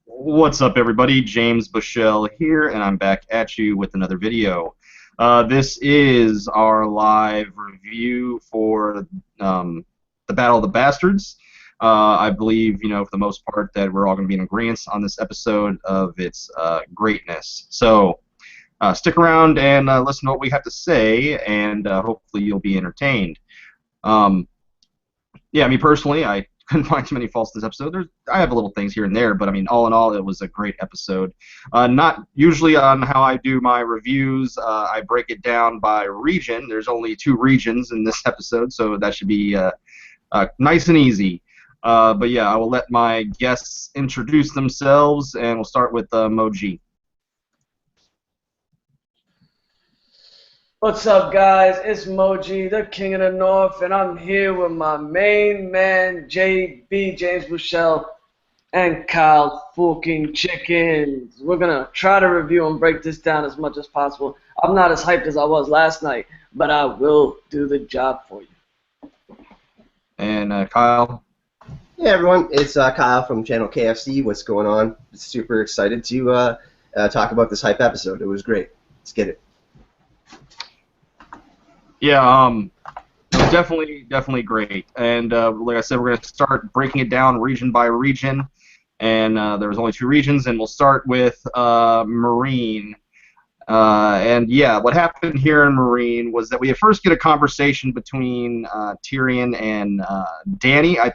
What's up, everybody? James Bushell here, and I'm back at you with another video. This is our live review for the Battle of the Bastards. I believe, for the most part, that we're all going to be in agreement on this episode of its greatness. So stick around and listen to what we have to say, and hopefully you'll be entertained. Yeah, me personally, I couldn't find too many faults in this episode. I have little things here and there, but I mean, all in all, it was a great episode. Not usually on how I do my reviews. I break it down by region. There's only 2 regions in this episode, so that should be nice and easy. But yeah, I will let my guests introduce themselves, and we'll start with Moji. What's up, guys? It's Moji, the King of the North, and I'm here with my main man, JB, James Bushell, and Kyle fucking Chickens. We're gonna try to review and break this down as much as possible. I'm not as hyped as I was last night, but I will do the job for you. And Kyle? Hey everyone, it's Kyle from channel KFC. What's going on? Super excited to talk about this hype episode. It was great. Let's get it. Yeah, it was definitely great. And like I said, we're going to start breaking it down region by region. And there was only 2 regions, and we'll start with Mereen. And yeah, what happened here in Mereen was that we first get a conversation between Tyrion and Dany. I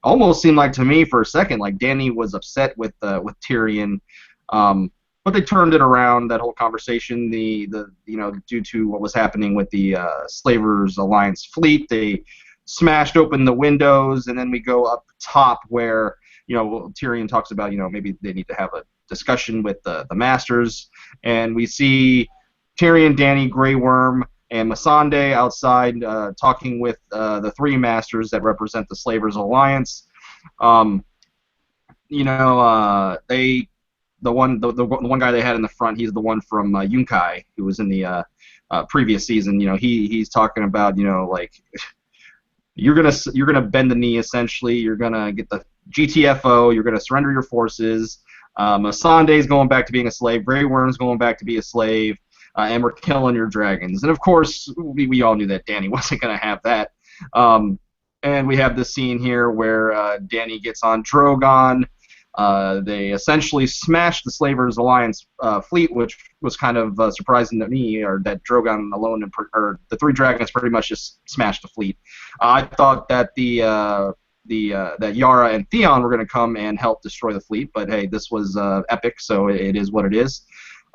almost seemed like to me for a second like Dany was upset with Tyrion. But they turned it around, that whole conversation. Due to what was happening with the Slavers Alliance fleet, they smashed open the windows, and then we go up top where Tyrion talks about maybe they need to have a discussion with the Masters, and we see Tyrion, Dany, Grey Worm, and Missandei outside talking with the 3 Masters that represent the Slavers Alliance. The one guy they had in the front, he's the one from Yunkai, who was in the previous season. He's talking about like you're gonna bend the knee essentially. You're gonna get the GTFO. You're gonna surrender your forces. Missandei's going back to being a slave. Grey Worm's going back to be a slave, and we're killing your dragons. And of course, we all knew that Dany wasn't gonna have that. And we have this scene here where Dany gets on Drogon. They essentially smashed the Slavers Alliance fleet, which was kind of surprising to me, or that Drogon alone, or the 3 dragons pretty much just smashed the fleet. I thought that that Yara and Theon were going to come and help destroy the fleet, but hey, this was epic, so it is what it is.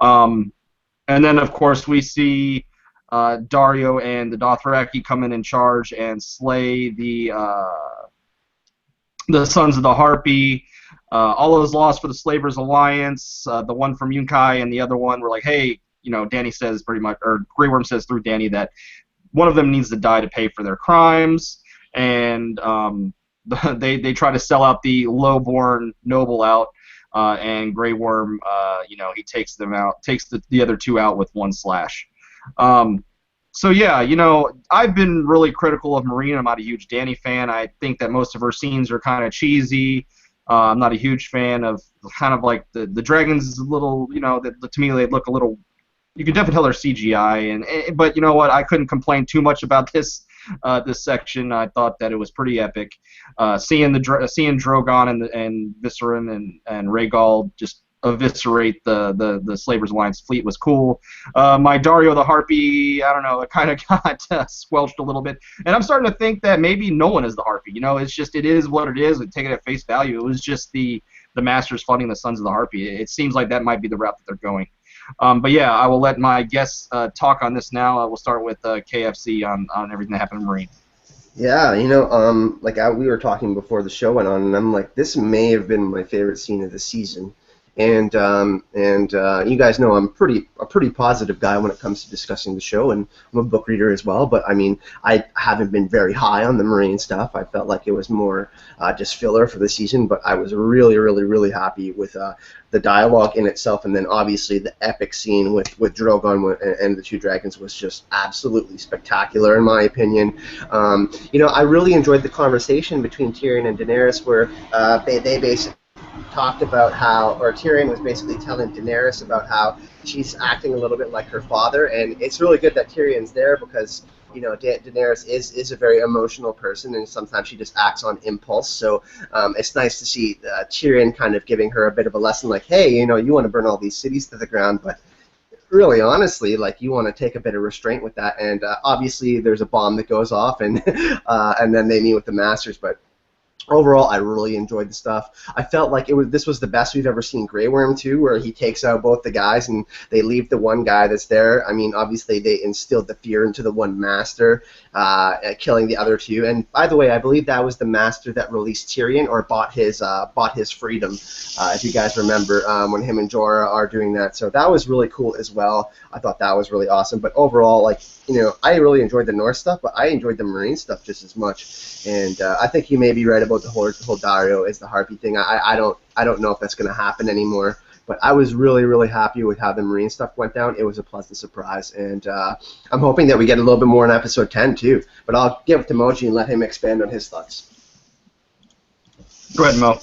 And then, of course, we see Daario and the Dothraki come in charge and slay the Sons of the Harpy. All is lost for the Slavers Alliance. The one from Yunkai and the other one were like, hey, Dany says pretty much, or Grey Worm says through Dany that one of them needs to die to pay for their crimes, and they try to sell out the lowborn noble out, and Grey Worm, he takes them out, takes the other 2 out with 1 slash. So yeah, I've been really critical of Mereen. I'm not a huge Dany fan. I think that most of her scenes are kind of cheesy. I'm not a huge fan of kind of like the dragons is a little, to me they look a little, you can definitely tell they're CGI, but you know what, I couldn't complain too much about this section. I thought that it was pretty epic. Seeing Drogon and Viserion and Rhaegal just eviscerate the Slavers Alliance fleet was cool. My Daario the Harpy, I don't know, it kind of got squelched a little bit, and I'm starting to think that maybe no one is the Harpy. It is what it is. We take it at face value. It was just the Masters funding the Sons of the Harpy. It seems like that might be the route that they're going. But yeah, I will let my guests talk on this now. We'll start with KFC on everything that happened in Mereen. Yeah, we were talking before the show went on, and I'm like, this may have been my favorite scene of the season. And you guys know I'm a pretty positive guy when it comes to discussing the show, and I'm a book reader as well. But I mean, I haven't been very high on the Mereen stuff. I felt like it was more just filler for the season. But I was really happy with the dialogue in itself, and then obviously the epic scene with Drogon and the 2 dragons was just absolutely spectacular in my opinion. I really enjoyed the conversation between Tyrion and Daenerys, where they basically talked about how, or Tyrion was basically telling Daenerys about how she's acting a little bit like her father, and it's really good that Tyrion's there because Daenerys is a very emotional person, and sometimes she just acts on impulse. So it's nice to see Tyrion kind of giving her a bit of a lesson, like, hey, you want to burn all these cities to the ground, but really, honestly, like, you want to take a bit of restraint with that. And obviously, there's a bomb that goes off, and and then they meet with the Masters, but. Overall, I really enjoyed the stuff. I felt like this was the best we've ever seen Grey Worm too, where he takes out both the guys and they leave the one guy that's there. I mean, obviously they instilled the fear into the one master, killing the other two. And by the way, I believe that was the master that released Tyrion or bought his freedom. If you guys remember when him and Jorah are doing that, so that was really cool as well. I thought that was really awesome. But overall, like, I really enjoyed the North stuff, but I enjoyed the Marine stuff just as much. And I think you may be right about the whole Dario is the Harpy thing. I don't know if that's going to happen anymore. But I was really, really happy with how the Marine stuff went down. It was a pleasant surprise, and I'm hoping that we get a little bit more in episode 10 too. But I'll give it to Moji and let him expand on his thoughts. Go ahead, Mo.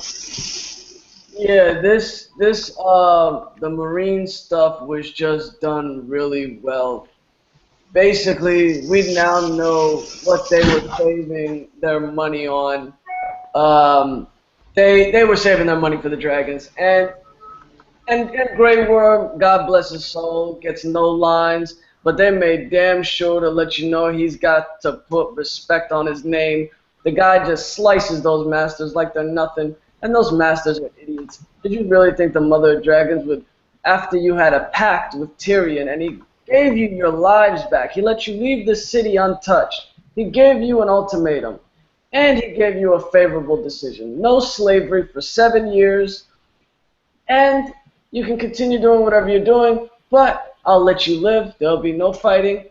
Yeah, the Marine stuff was just done really well. Basically, we now know what they were saving their money on. They were saving their money for the dragons, and Grey Worm, God bless his soul, gets no lines, but they made damn sure to let you know he's got to put respect on his name. The guy just slices those masters like they're nothing, and those masters are idiots. Did you really think the Mother of Dragons would, after you had a pact with Tyrion and he gave you your lives back, he let you leave the city untouched, he gave you an ultimatum, and he gave you a favorable decision. No slavery for 7 years, and you can continue doing whatever you're doing, but I'll let you live, there'll be no fighting,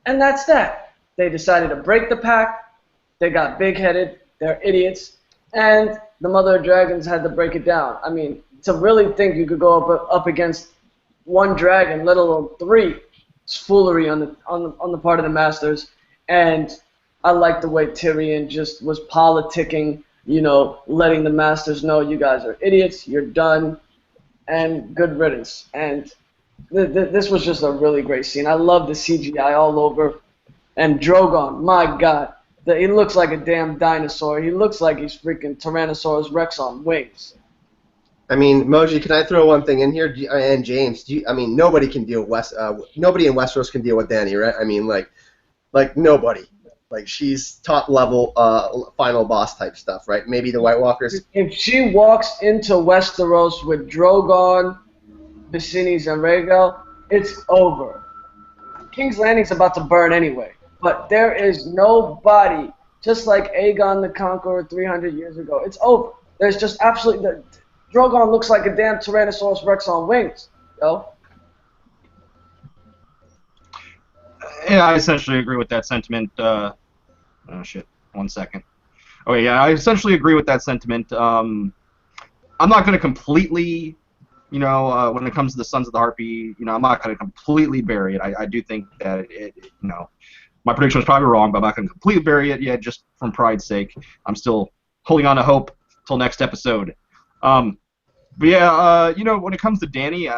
and that's that. They decided to break the pact, they got big-headed, they're idiots, and the Mother of Dragons had to break it down. I mean, to really think you could go up against one dragon, let alone three, it's foolery on the part of the Masters, and I like the way Tyrion just was politicking, letting the Masters know you guys are idiots, you're done, and good riddance. And this was just a really great scene. I love the CGI all over. And Drogon, my God, he looks like a damn dinosaur. He looks like he's freaking Tyrannosaurus Rex on wings. I mean, Moji, can I throw one thing in here? And James, nobody can deal with nobody in Westeros can deal with Dany, right? I mean, like nobody. Like, she's top level final boss type stuff, right? Maybe the White Walkers. If she walks into Westeros with Drogon, Viserys, and Rhaegal, it's over. King's Landing's about to burn anyway. But there is nobody, just like Aegon the Conqueror 300 years ago. It's over. There's just absolutely... Drogon looks like a damn Tyrannosaurus Rex on wings, yo. Yeah, I essentially agree with that sentiment. Oh, shit. 1 second. Oh, yeah, I essentially agree with that sentiment. I'm not going to completely, when it comes to the Sons of the Harpy, I'm not going to completely bury it. I do think that my prediction was probably wrong, but I'm not going to completely bury it yet, just from pride's sake. I'm still holding on to hope till next episode. But yeah, when it comes to Dany,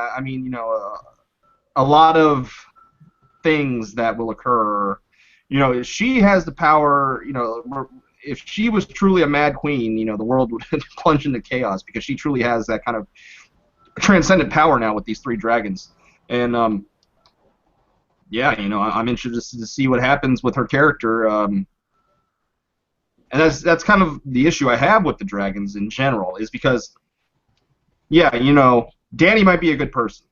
a lot of things that will occur. She has the power. If she was truly a mad queen, the world would plunge into chaos because she truly has that kind of transcendent power now with these three dragons. And yeah, I'm interested to see what happens with her character. And that's kind of the issue I have with the dragons in general, is because, yeah, Dany might be a good person,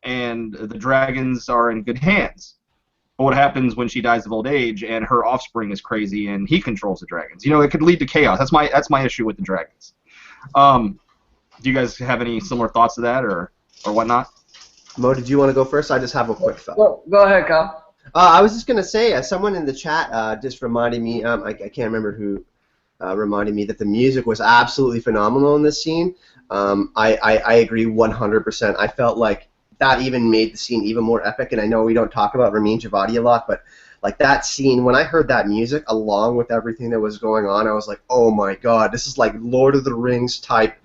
and the dragons are in good hands. But what happens when she dies of old age and her offspring is crazy and he controls the dragons? It could lead to chaos. That's my issue with the dragons. Do you guys have any similar thoughts to that or whatnot? Mo, did you want to go first? I just have a quick thought. Go ahead, Kyle. I was just going to say, someone in the chat just reminded me, I can't remember who reminded me that the music was absolutely phenomenal in this scene. I agree 100%. I felt like that even made the scene even more epic, and I know we don't talk about Ramin Djawadi a lot, but like that scene, when I heard that music along with everything that was going on, I was like, oh my god, this is like Lord of the Rings type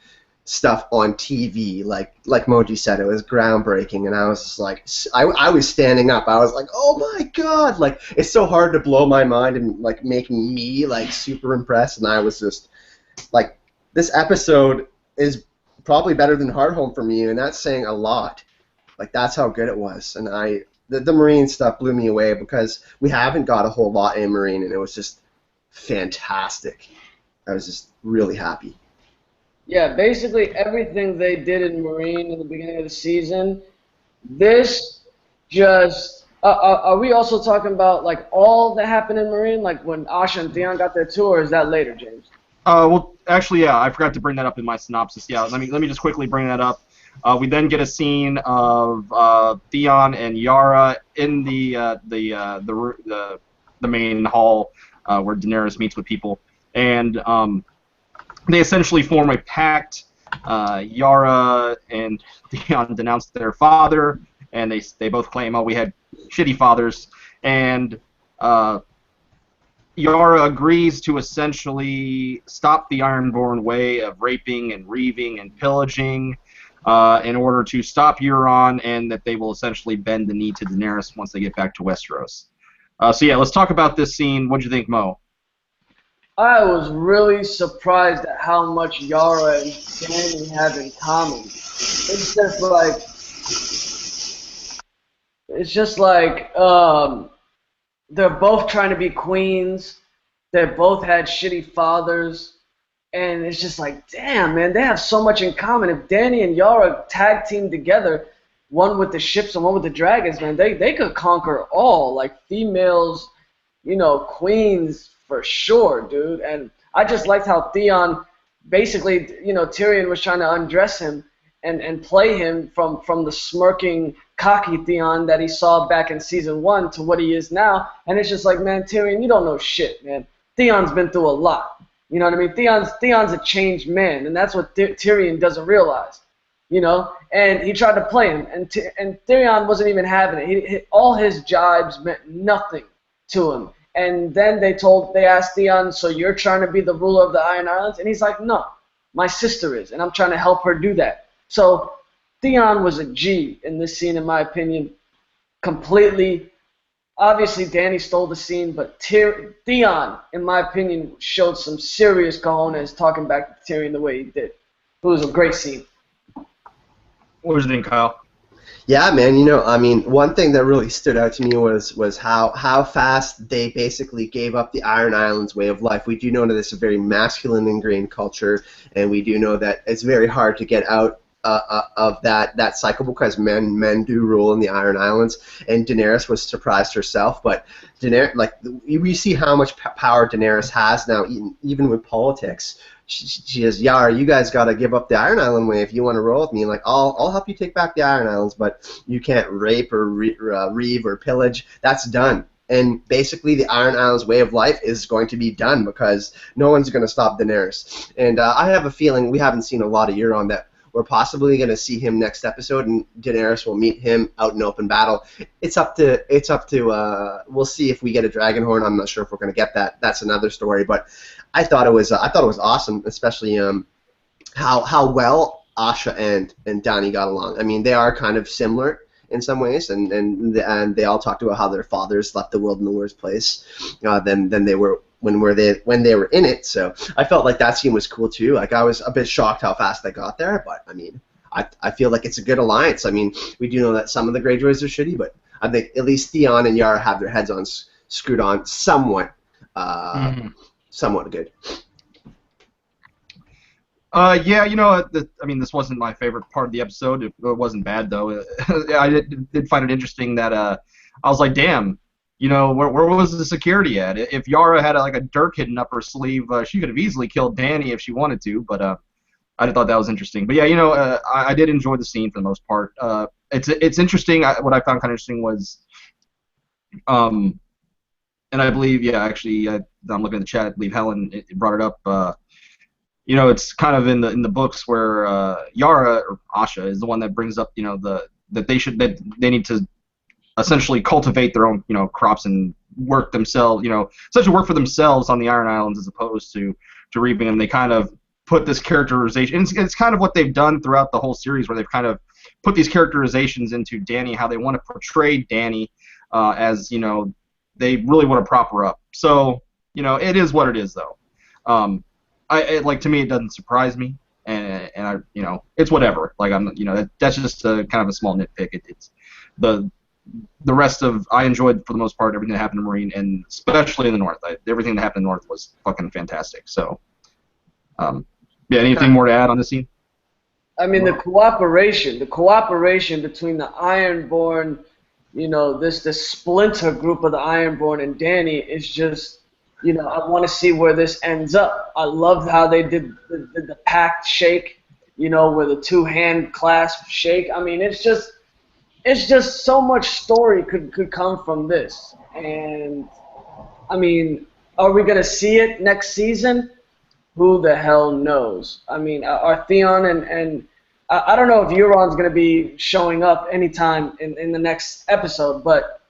stuff on TV. Like Moji said, it was groundbreaking, and I was just like, I was standing up. I was like, oh my god! Like, it's so hard to blow my mind and like making me like super impressed, and I was just like, this episode is probably better than Hard Home for me, and that's saying a lot. Like, that's how good it was, and the Mereen stuff blew me away because we haven't got a whole lot in Mereen, and it was just fantastic. I was just really happy. Yeah, basically everything they did in Mereen in the beginning of the season, this just. Are we also talking about like all that happened in Mereen, like when Asha and Theon got their tour, or is that later, James? Well, actually, yeah, I forgot to bring that up in my synopsis. Yeah, let me just quickly bring that up. We then get a scene of Theon and Yara in the main hall where Daenerys meets with people, and they essentially form a pact. Yara and Theon denounce their father, and they both claim, oh, we had shitty fathers, and Yara agrees to essentially stop the Ironborn way of raping and reaving and pillaging in order to stop Euron, and that they will essentially bend the knee to Daenerys once they get back to Westeros. So yeah, let's talk about this scene. What'd you think, Mo? I was really surprised at how much Yara and Dany have in common. It's just like they're both trying to be queens. They both had shitty fathers. And it's just like, damn, man, they have so much in common. If Dany and Yara tag team together, one with the ships and one with the dragons, man, they could conquer all. Like females, queens for sure, dude. And I just liked how Theon, basically, Tyrion was trying to undress him and play him from the smirking, cocky Theon that he saw back in season 1 to what he is now. And it's just like, man, Tyrion, you don't know shit, man. Theon's been through a lot. You know what I mean? Theon's a changed man, and that's what Tyrion doesn't realize. And he tried to play him, and Tyrion wasn't even having it. All his jibes meant nothing to him. And then they asked Theon, so you're trying to be the ruler of the Iron Islands? And he's like, no, my sister is, and I'm trying to help her do that. So Theon was a G in this scene, in my opinion, completely. Obviously, Dany stole the scene, but Theon, in my opinion, showed some serious cojones talking back to Tyrion the way he did. It was a great scene. What was you think, Kyle? Yeah, man. One thing that really stood out to me was how fast they basically gave up the Iron Islands way of life. We do know that it's a very masculine ingrained culture, and we do know that it's very hard to get out of that cycle because men do rule in the Iron Islands, and Daenerys was surprised herself. But Daenerys, we see how much power Daenerys has now, even with politics. She says, Yara, you guys got to give up the Iron Island way if you want to roll with me. Like, I'll help you take back the Iron Islands, but you can't rape or reave or pillage. That's done. And basically, the Iron Islands way of life is going to be done because no one's going to stop Daenerys. And I have a feeling we haven't seen a lot of Euron that. We're possibly going to see him next episode, and Daenerys will meet him out in open battle. It's up to. We'll see if we get a Dragonhorn. I'm not sure if we're going to get that. That's another story. But I thought it was awesome, especially how well Asha and Dany got along. I mean, they are kind of similar in some ways, and they all talked about how their fathers left the world in the worst place than they were. When they were in it, so I felt like that scene was cool too. Like I was a bit shocked how fast they got there, but I mean, I feel like it's a good alliance. I mean, we do know that some of the Greyjoys are shitty, but I think at least Theon and Yara have their heads on screwed on somewhat, somewhat good. Yeah, this wasn't my favorite part of the episode. It wasn't bad though. I did find it interesting that I was like, damn. Where was the security at? If Yara had a dirk hidden up her sleeve, she could have easily killed Dany if she wanted to. But I thought that was interesting. But yeah, I did enjoy the scene for the most part. It's interesting. What I found kind of interesting was, and I believe, actually, I'm looking at the chat. I believe Helen brought it up. It's kind of in the books where Yara or Asha is the one that brings up, that they need to essentially cultivate their own, crops and work themselves, essentially work for themselves on the Iron Islands as opposed to reaping them. They kind of put this characterization. It's kind of what they've done throughout the whole series, where they've kind of put these characterizations into Dany, how they want to portray Dany as, you know, they really want to prop her up. So, you know, it is what it is, though. Like, to me, it doesn't surprise me, and I, you know, it's whatever. Like, I'm, you know, that's just a kind of a small nitpick. It's the rest of, I enjoyed for the most part everything that happened in Mereen, and especially in the North. Everything that happened in the North was fucking fantastic. So, yeah, anything more to add on this scene? I mean, the cooperation between the Ironborn, you know, this splinter group of the Ironborn and Dany is just, you know, I want to see where this ends up. I loved how they did the pact shake, you know, where the two-hand clasp shake. I mean, it's just so much story could come from this. And, I mean, are we going to see it next season? Who the hell knows? I mean, are Theon and I don't know if Euron's going to be showing up anytime in the next episode, but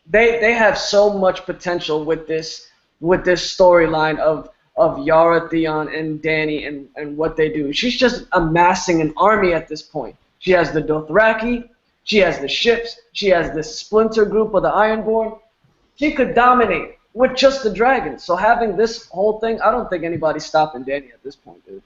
they have so much potential with this storyline of Yara, Theon, and Dany and what they do. She's just amassing an army at this point. She has the Dothraki, she has the ships, she has this splinter group of the Ironborn. She could dominate with just the dragons. So having this whole thing, I don't think anybody's stopping Dany at this point, dude.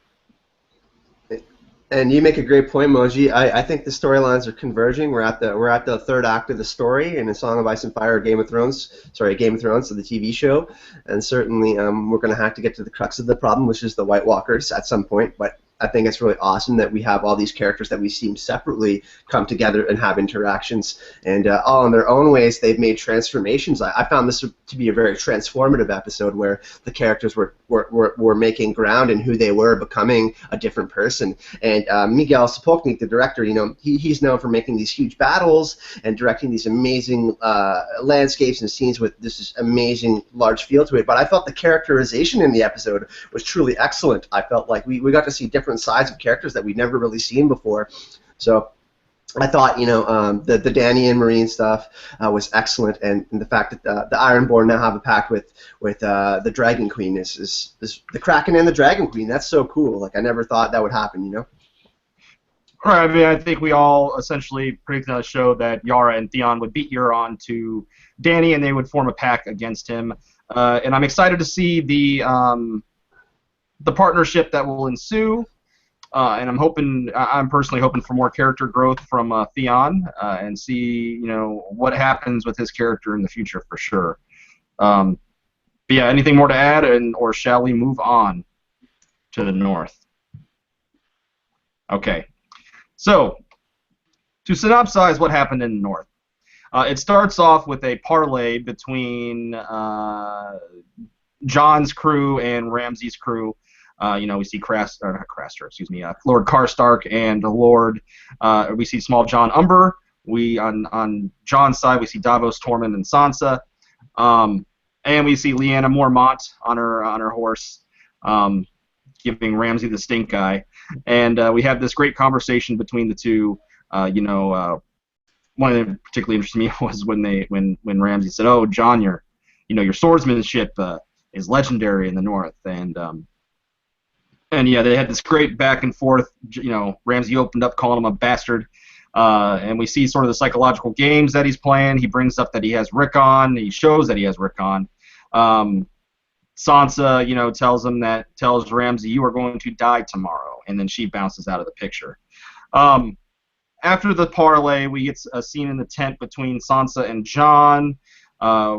And you make a great point, Moji. I think the storylines are converging. We're at the third act of the story in A Song of Ice and Fire, Game of Thrones, so the TV show. And certainly we're going to have to get to the crux of the problem, which is the White Walkers at some point. But I think it's really awesome that we have all these characters that we see separately come together and have interactions. And all in their own ways, they've made transformations. I found this to be a very transformative episode where the characters were making ground in who they were, becoming a different person. And Miguel Sapochnik, the director, you know, he's known for making these huge battles and directing these amazing landscapes and scenes with this amazing large feel to it. But I felt the characterization in the episode was truly excellent. I felt like we got to see different sides of characters that we'd never really seen before. So I thought, you know, the Dany and Mereen stuff was excellent, and the fact that the Ironborn now have a pact with the Dragon Queen is the Kraken and the Dragon Queen. That's so cool. Like, I never thought that would happen, you know? Right, I mean, I think we all essentially predicted on the show that Yara and Theon would beat Euron to Dany, and they would form a pact against him. And I'm excited to see the partnership that will ensue. And I'm personally hoping for more character growth from Theon and see, you know, what happens with his character in the future for sure. But yeah, anything more to add, or shall we move on to the North? Okay. So, to synopsize what happened in the North, it starts off with a parlay between Jon's crew and Ramsay's crew. You know, we see Lord Karstark and Lord. We see Small John Umber. On Jon's side, we see Davos, Tormund, and Sansa. And we see Lyanna Mormont on her horse, giving Ramsay the stink eye. And we have this great conversation between the two. You know, one of them particularly interested me was when Ramsay said, "Oh, Jon, your swordsmanship is legendary in the North," and yeah, they had this great back and forth. You know, Ramsay opened up calling him a bastard, and we see sort of the psychological games that he's playing. He brings up that he has Rickon. He shows that he has Rickon. Sansa, you know, tells Ramsay, "You are going to die tomorrow," and then she bounces out of the picture. After the parlay, we get a scene in the tent between Sansa and Jon.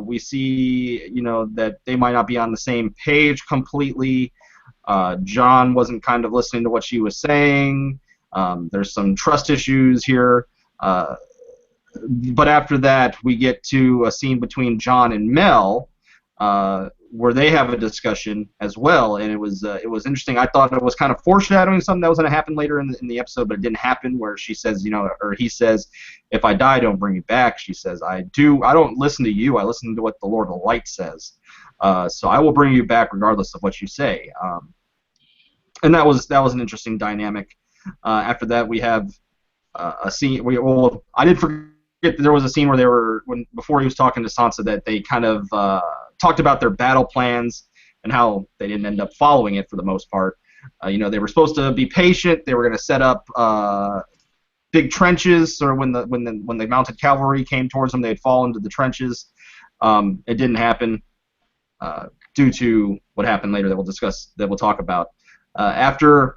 We see, you know, that they might not be on the same page completely. Jon wasn't kind of listening to what she was saying. There's some trust issues here. But after that, we get to a scene between Jon and Mel, where they have a discussion as well, and it was interesting. I thought it was kind of foreshadowing something that was going to happen later in the episode, but it didn't happen. Where she says, you know, or he says, "If I die, don't bring me back." She says, I don't listen to you. I listen to what the Lord of Light says. So I will bring you back regardless of what you say." And that was an interesting dynamic. After that, we have a scene. I did forget that there was a scene where before he was talking to Sansa, that they kind of talked about their battle plans and how they didn't end up following it for the most part. They were supposed to be patient. They were going to set up big trenches, or when the mounted cavalry came towards them, they'd fall into the trenches. It didn't happen due to what happened later that we'll talk about. After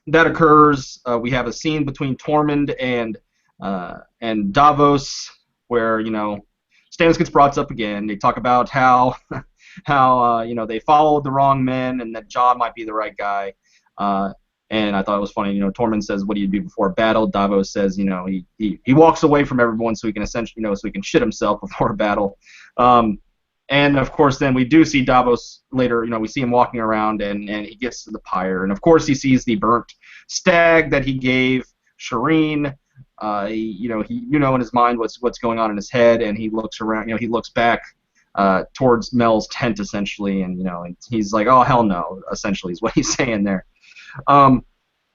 that occurs, we have a scene between Tormund and Davos, where Stannis gets brought up again. They talk about how they followed the wrong men and that Jon might be the right guy. And I thought it was funny. Tormund says, "What do you do before battle?" Davos says, he walks away from everyone so he can essentially, so he can shit himself before a battle. And of course, then we do see Davos later. We see him walking around, and he gets to the pyre, and of course he sees the burnt stag that he gave Shireen. In his mind what's going on in his head, and he looks around. He looks back towards Mel's tent essentially, and and he's like, "Oh hell no!" Essentially, is what he's saying there. And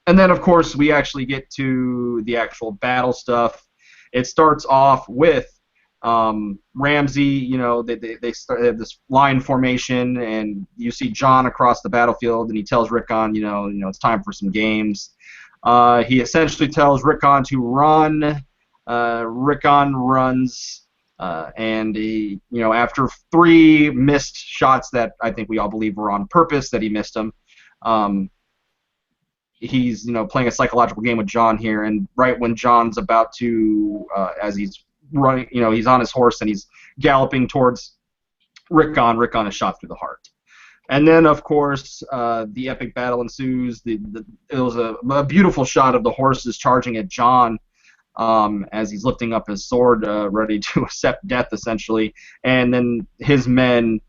then of course we actually get to the actual battle stuff. It starts off with Ramsay. They have this line formation, and you see Jon across the battlefield, and he tells Rickon, it's time for some games. He essentially tells Rickon to run. Rickon runs, and he, after 3 missed shots that I think we all believe were on purpose, that he missed them. He's playing a psychological game with Jon here, and right when Jon's about to, as he's running, he's on his horse and he's galloping towards Rickon is shot through the heart. And then, of course, the epic battle ensues. It was a beautiful shot of the horses charging at Jon as he's lifting up his sword, ready to accept death, essentially. And then his men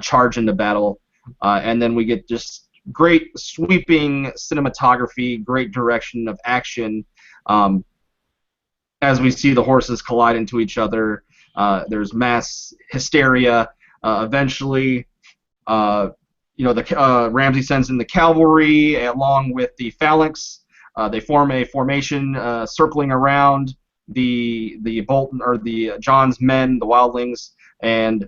charge into battle. And then we get just great sweeping cinematography, great direction of action as we see the horses collide into each other. There's mass hysteria. Eventually, Ramsay sends in the cavalry along with the phalanx. They form a formation circling around the Bolton, or the Jon's men, the wildlings, and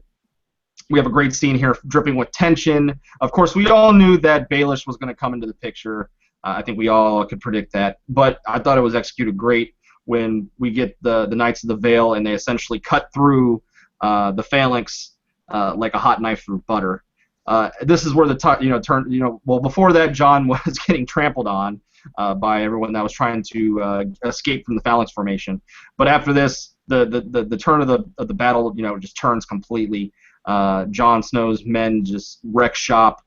we have a great scene here dripping with tension. Of course, we all knew that Baelish was going to come into the picture. I think we all could predict that, but I thought it was executed great when we get the Knights of the Vale, and they essentially cut through the phalanx like a hot knife through butter. This is where the turn. Well, before that, Jon was getting trampled on by everyone that was trying to escape from the phalanx formation. But after this, the turn of the battle, just turns completely. Jon Snow's men just wreck shop.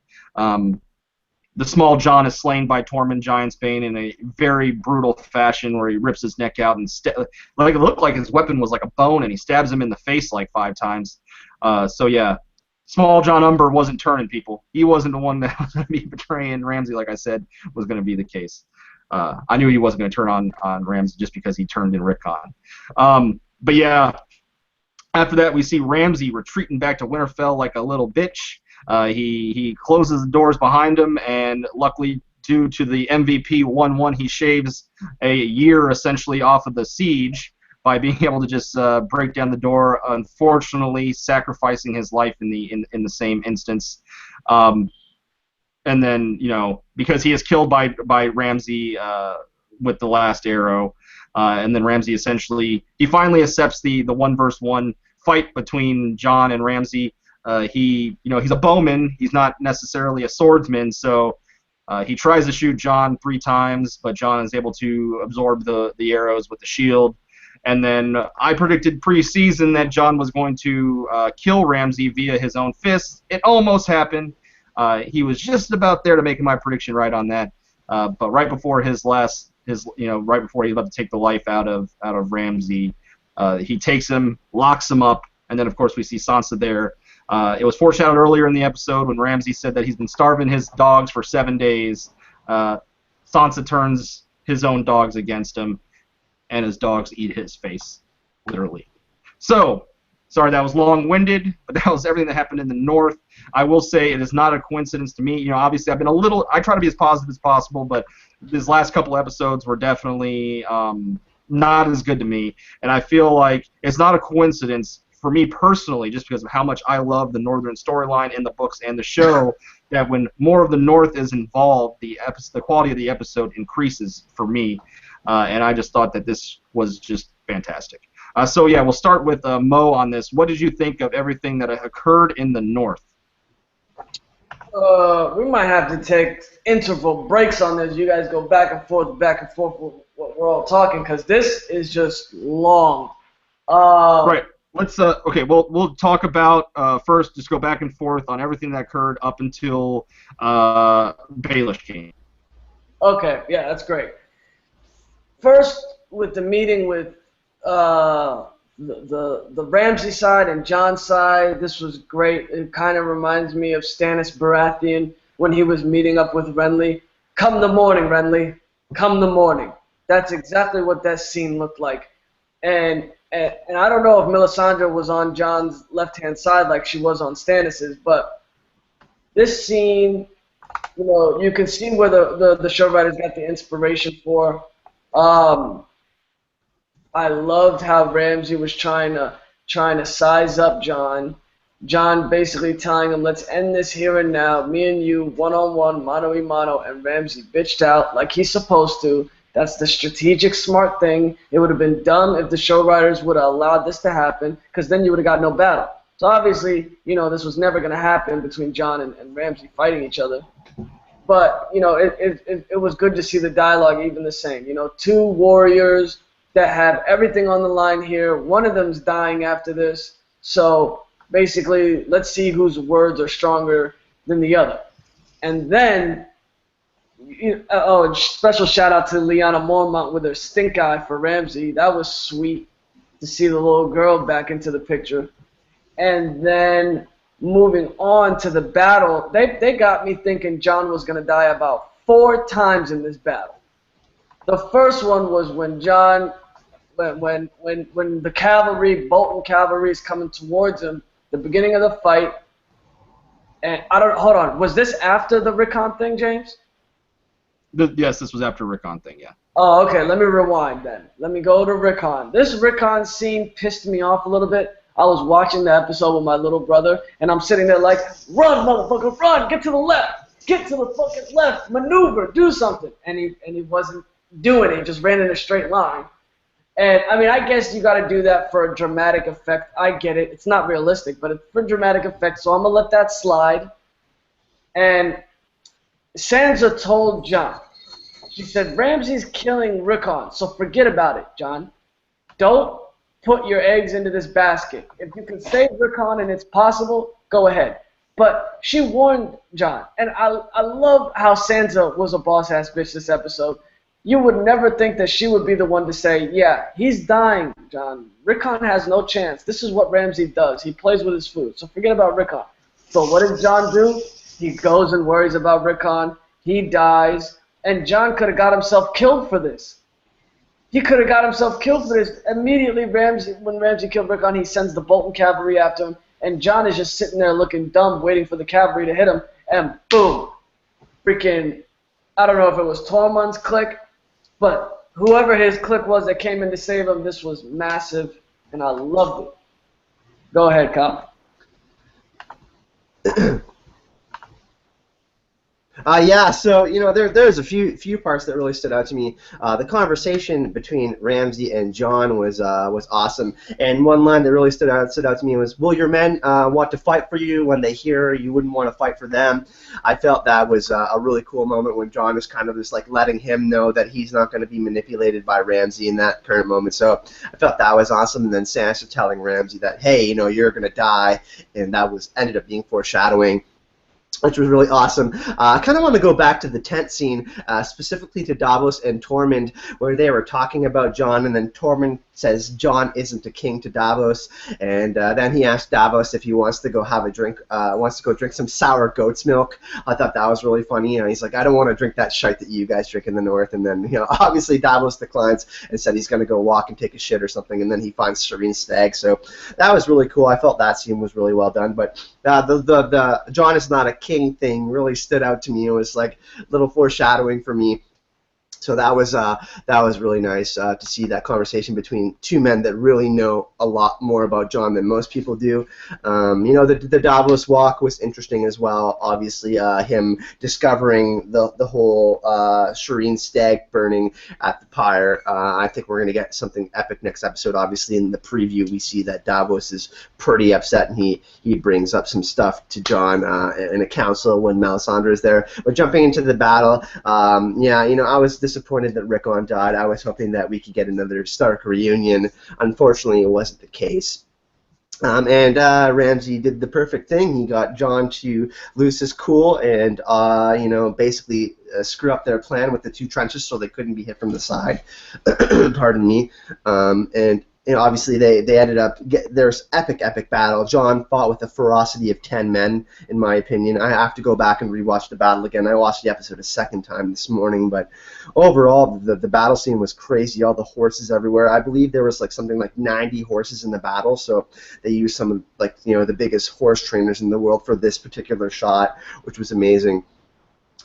The small Jon is slain by Tormund Giantsbane in a very brutal fashion, where he rips his neck out and it looked like his weapon was like a bone, and he stabs him in the face like 5 times. So yeah, small Jon Umber wasn't turning people. He wasn't the one that was going to be betraying Ramsay, like I said, was going to be the case. I knew he wasn't going to turn on Ramsay just because he turned in Rickon. But yeah, after that we see Ramsay retreating back to Winterfell like a little bitch. He closes the doors behind him, and luckily, due to the MVP 1-1, he shaves a year essentially off of the siege by being able to just break down the door. Unfortunately, sacrificing his life in the same instance. And then because he is killed by Ramsay with the last arrow, and then Ramsay essentially finally accepts the 1-versus-1 fight between Jon and Ramsay. He's a bowman. He's not necessarily a swordsman, so he tries to shoot Jon 3 times, but Jon is able to absorb the arrows with the shield. And then I predicted pre-season that Jon was going to kill Ramsay via his own fists. It almost happened. He was just about there to make my prediction right on that. But right before right before he was about to take the life out of Ramsay, he takes him, locks him up, and then of course we see Sansa there. It was foreshadowed earlier in the episode when Ramsay said that he's been starving his dogs for 7 days. Sansa turns his own dogs against him, and his dogs eat his face, literally. So, sorry that was long-winded, but that was everything that happened in the North. I will say it is not a coincidence to me. Obviously I've been I try to be as positive as possible, but these last couple episodes were definitely not as good to me, and I feel like it's not a coincidence for me personally, just because of how much I love the Northern storyline in the books and the show, that when more of the North is involved, the quality of the episode increases for me, and I just thought that this was just fantastic. So yeah, we'll start with Mo on this. What did you think of everything that occurred in the North? We might have to take interval breaks on this. You guys go back and forth with what we're all talking, because this is just long. Right. Let's okay. We'll talk about first. Just go back and forth on everything that occurred up until Baelish came. Okay. Yeah, that's great. First, with the meeting with the Ramsay side and Jon's side, this was great. It kind of reminds me of Stannis Baratheon when he was meeting up with Renly. Come the morning, Renly. Come the morning. That's exactly what that scene looked like. And I don't know if Melisandre was on Jon's left-hand side like she was on Stannis's, but this scene, you can see where the show writers got the inspiration for. I loved how Ramsay was trying to size up Jon. Jon basically telling him, let's end this here and now, me and you, one-on-one, mano-a-mano, and Ramsay bitched out like he's supposed to. That's the strategic, smart thing. It would have been dumb if the show writers would have allowed this to happen, because then you would have got no battle. So obviously, this was never going to happen between Jon and Ramsay fighting each other. But, it was good to see the dialogue even the same. Two warriors that have everything on the line here. One of them's dying after this. So basically, let's see whose words are stronger than the other. And then, special shout out to Lyanna Mormont with her stink eye for Ramsay. That was sweet to see the little girl back into the picture. And then moving on to the battle, they got me thinking Jon was going to die about 4 times in this battle. The first one was when Jon, when the cavalry, Bolton cavalry, is coming towards him, the beginning of the fight. And hold on, was this after the Rickon thing, James? Yes, this was after Rickon thing, yeah. Oh, okay, let me rewind then. Let me go to Rickon. This Rickon scene pissed me off a little bit. I was watching the episode with my little brother, and I'm sitting there like, run, motherfucker, run, get to the left, get to the fucking left, maneuver, do something. And he wasn't doing it, he just ran in a straight line. And, I mean, I guess you got to do that for a dramatic effect. I get it. It's not realistic, but it's for dramatic effect, so I'm going to let that slide. And Sansa told Jon, she said, Ramsay's killing Rickon, so forget about it, Jon. Don't put your eggs into this basket. If you can save Rickon and it's possible, go ahead. But she warned Jon, and I love how Sansa was a boss-ass bitch this episode. You would never think that she would be the one to say, yeah, he's dying, Jon. Rickon has no chance. This is what Ramsay does. He plays with his food, so forget about Rickon. So what does Jon do? He goes and worries about Rickon. He dies, and Jon could have got himself killed for this. He could have got himself killed for this. Immediately, when Ramsay killed Rickon, he sends the Bolton cavalry after him, and Jon is just sitting there looking dumb, waiting for the cavalry to hit him, and boom, freaking, I don't know if it was Tormund's clique, but whoever his clique was that came in to save him, this was massive, and I loved it. Go ahead, Kyle. Yeah, so there's a few parts that really stood out to me. The conversation between Ramsay and Jon was awesome, and one line that really stood out to me was, "Will your men want to fight for you when they hear you wouldn't want to fight for them?" I felt that was a really cool moment when Jon is kind of just like letting him know that he's not going to be manipulated by Ramsay in that current moment. So I felt that was awesome, and then Sansa telling Ramsay that, hey, you're going to die, and that ended up being foreshadowing, which was really awesome. I kind of want to go back to the tent scene, specifically to Davos and Tormund, where they were talking about Jon, and then Tormund says Jon isn't a king to Davos, and then he asked Davos if he wants to go have a drink, wants to go drink some sour goat's milk. I thought that was really funny. He's like, I don't want to drink that shite that you guys drink in the north. And then, obviously Davos declines and said he's going to go walk and take a shit or something, and then he finds Shireen's stag. So that was really cool. I felt that scene was really well done. But the Jon is not a king thing really stood out to me. It was like a little foreshadowing for me. So that was really nice to see that conversation between two men that really know a lot more about John than most people do. The Davos walk was interesting as well. Obviously, him discovering the whole Shireen stag burning at the pyre. I think we're going to get something epic next episode. Obviously, in the preview, we see that Davos is pretty upset, and he brings up some stuff to John in a council when Melisandre is there. But jumping into the battle, I was disappointed that Rickon died. I was hoping that we could get another Stark reunion. Unfortunately, it wasn't the case. And Ramsay did the perfect thing. He got John to lose his cool and, basically screw up their plan with the two trenches so they couldn't be hit from the side. Pardon me. Obviously they ended up, there's epic battle. John fought with the ferocity of 10 men, in my opinion. I have to go back and rewatch the battle again. I watched the episode a second time this morning, but overall the battle scene was crazy. All the horses everywhere. I believe there was something like 90 horses in the battle, so they used some of the biggest horse trainers in the world for this particular shot, which was amazing.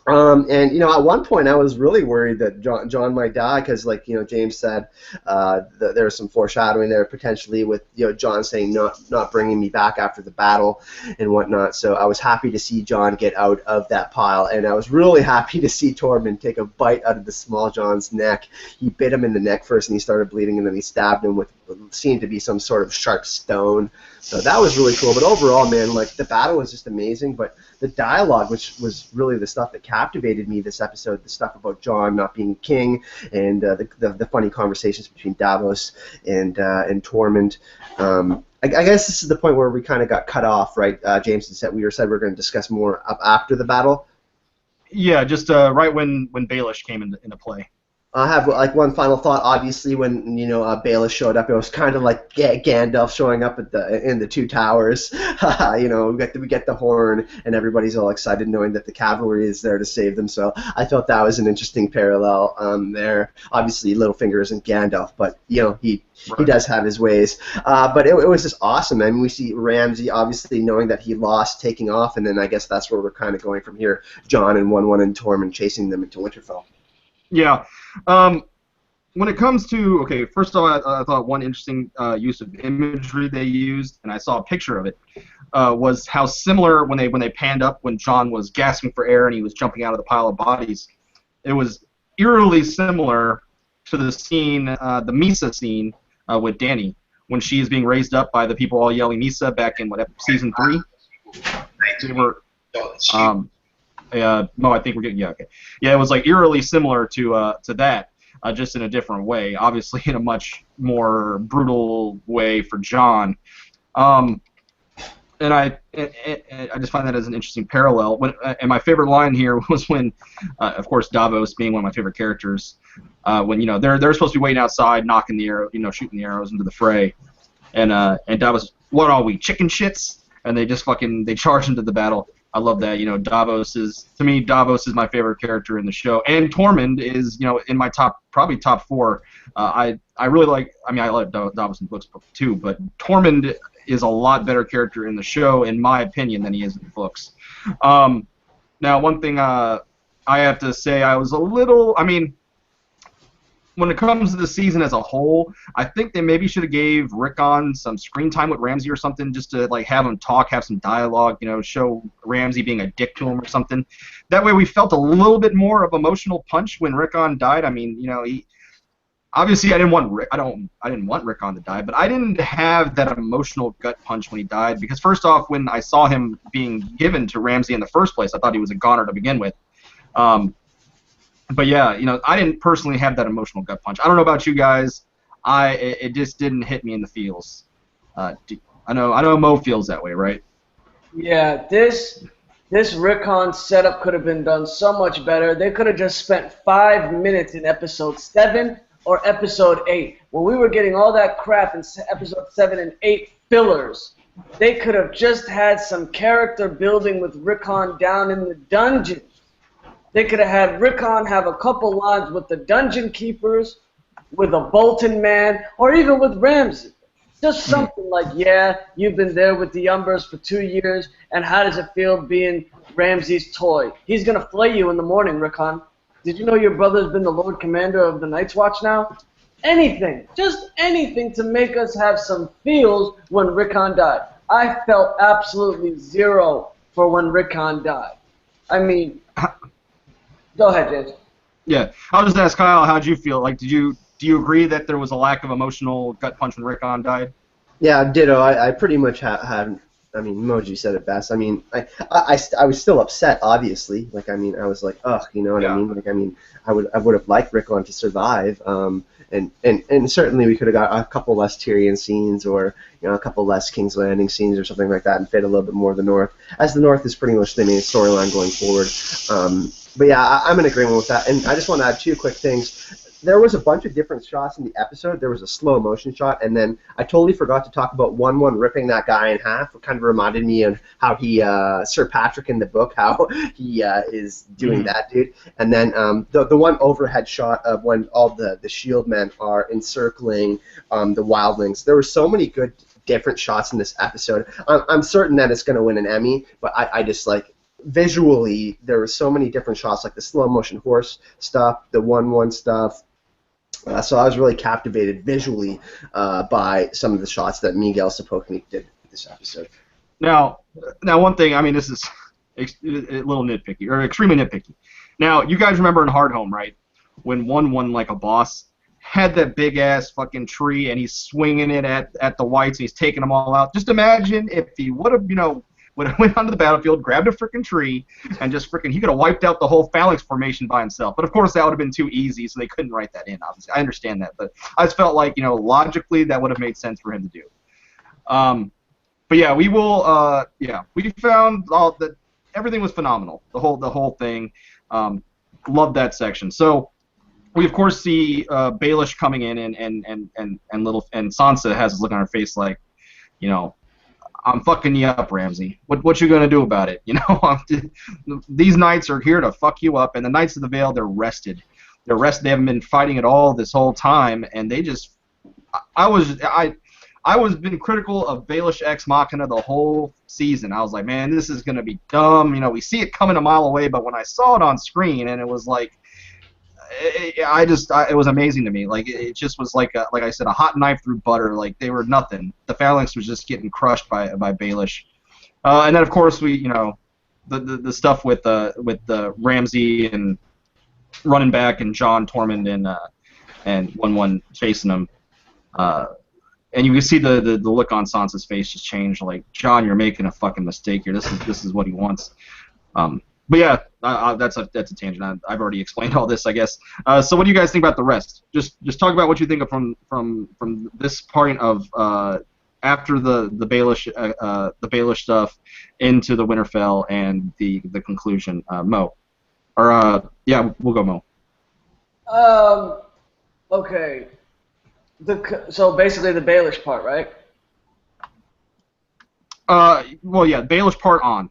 At one point I was really worried that John might die because, James said, there was some foreshadowing there potentially with John saying not bringing me back after the battle and whatnot. So I was happy to see John get out of that pile, and I was really happy to see Tormund take a bite out of the small John's neck. He bit him in the neck first, and he started bleeding, and then he stabbed him with what seemed to be some sort of sharp stone. So that was really cool. But overall, man, the battle was just amazing. But the dialogue, which was really the stuff that captivated me this episode, the stuff about John not being king, and the funny conversations between Davos and Tormund. I guess this is the point where we kind of got cut off, right? James said we were going to discuss more up after the battle. Yeah, just right when Baelish came into play. I have one final thought. Obviously, when Baelish showed up, it was kind of like Gandalf showing up in the Two Towers. We get the horn, and everybody's all excited knowing that the cavalry is there to save them. So I thought that was an interesting parallel there. Obviously, Littlefinger isn't Gandalf, but he does have his ways. But it was just awesome. I mean, we see Ramsay obviously knowing that he lost, taking off, and then I guess that's where we're kind of going from here. Jon and 1-1 and Tormund chasing them into Winterfell. Yeah. When it comes to, first of all, I thought one interesting use of imagery they used, and I saw a picture of it, was how similar when they panned up when Jon was gasping for air and he was jumping out of the pile of bodies. It was eerily similar to the scene, the Misa scene with Dany, when she is being raised up by the people all yelling Misa back in season 3. They were, no, I think we're getting okay. Yeah, it was eerily similar to that, just in a different way. Obviously, in a much more brutal way for Jon. And I just find that as an interesting parallel. And my favorite line here was when, of course, Davos being one of my favorite characters, when they're supposed to be waiting outside, knocking the arrow, shooting the arrows into the fray, and Davos, what are we, chicken shits? And they just they charge into the battle. I love that. Davos is my favorite character in the show, and Tormund is, in my probably top 4. I really like. I like Davos in books too, but Tormund is a lot better character in the show, in my opinion, than he is in the books. Now, one thing I have to say, I was a little. When it comes to the season as a whole, I think they maybe should have gave Rickon some screen time with Ramsay or something, just to have him talk, have some dialogue, show Ramsay being a dick to him or something. That way we felt a little bit more of emotional punch when Rickon died. He obviously I didn't want Rickon to die, but I didn't have that emotional gut punch when he died, because first off, when I saw him being given to Ramsay in the first place, I thought he was a goner to begin with. But yeah, I didn't personally have that emotional gut punch. I don't know about you guys. It just didn't hit me in the feels. I know Mo feels that way, right? Yeah, this Rickon setup could have been done so much better. They could have just spent 5 minutes in episode 7 or episode 8. When we were getting all that crap in episode 7 and 8 fillers, they could have just had some character building with Rickon down in the dungeon. They could have had Rickon have a couple lines with the dungeon keepers, with a Bolton man, or even with Ramsay. Just something like, yeah, you've been there with the Umbers for 2 years, and how does it feel being Ramsay's toy? He's going to flay you in the morning, Rickon. Did you know your brother's been the Lord Commander of the Night's Watch now? Anything, just anything to make us have some feels when Rickon died. I felt absolutely zero for when Rickon died. I mean, go ahead, James. Yeah, I'll just ask Kyle, how'd you feel? Like, do you agree that there was a lack of emotional gut punch when Rickon died? Yeah, ditto. I pretty much had. I mean, Moji said it best. I mean, I was still upset, obviously. Like, I mean, I was like, ugh, you know what I mean? Like, I mean, I would have liked Rickon to survive. And certainly we could have got a couple less Tyrion scenes, or a couple less King's Landing scenes, or something like that, and fit a little bit more of the North, as the North is pretty much the main storyline going forward. But yeah, I'm in agreement with that. And I just want to add two quick things. There was a bunch of different shots in the episode. There was a slow motion shot, and then I totally forgot to talk about 1-1 ripping that guy in half. It kind of reminded me of how he, Sir Patrick in the book, how he is doing that, dude. And then the one overhead shot of when all the shield men are encircling the wildlings. There were so many good different shots in this episode. I'm certain that it's going to win an Emmy, but I just like, visually, there were so many different shots, like the slow motion horse stuff, the 1-1 stuff. So I was really captivated visually by some of the shots that Miguel Sapochnik did this episode. Now, one thing, I mean, this is a little nitpicky, or extremely nitpicky. Now, you guys remember in Hard Home, right? When 1-1 like a boss had that big ass fucking tree and he's swinging it at the whites and he's taking them all out. Just imagine if he would have, went onto the battlefield, grabbed a freaking tree, and just freaking, he could have wiped out the whole phalanx formation by himself. But of course, that would have been too easy, so they couldn't write that in. Obviously, I understand that, but I just felt like, logically, that would have made sense for him to do. But yeah, we will. We found all that everything was phenomenal. The whole thing. Loved that section. So we of course see Baelish coming in, and Sansa has this look on her face like, I'm fucking you up, Ramsay. What you gonna do about it? These knights are here to fuck you up, and the Knights of the Vale, they're rested. They're rested. They haven't been fighting at all this whole time, and they just. I was been critical of Baelish Ex Machina the whole season. I was like, man, this is gonna be dumb. We see it coming a mile away, but when I saw it on screen, and it was like. It was amazing to me. Like, it just was like I said, a hot knife through butter. Like, they were nothing. The phalanx was just getting crushed by Baelish. And then of course we, the stuff with the Ramsay and running back and Jon Tormund and 1-1 chasing him. And you can see the look on Sansa's face just change. Like, Jon, you're making a fucking mistake here. This is what he wants. But yeah, that's a tangent. I've already explained all this, I guess. So what do you guys think about the rest? Just talk about what you think of from this point of after the Baelish stuff into the Winterfell and the conclusion. Mo, or we'll go Mo. Okay. So basically the Baelish part, right? Well, yeah, Baelish part on.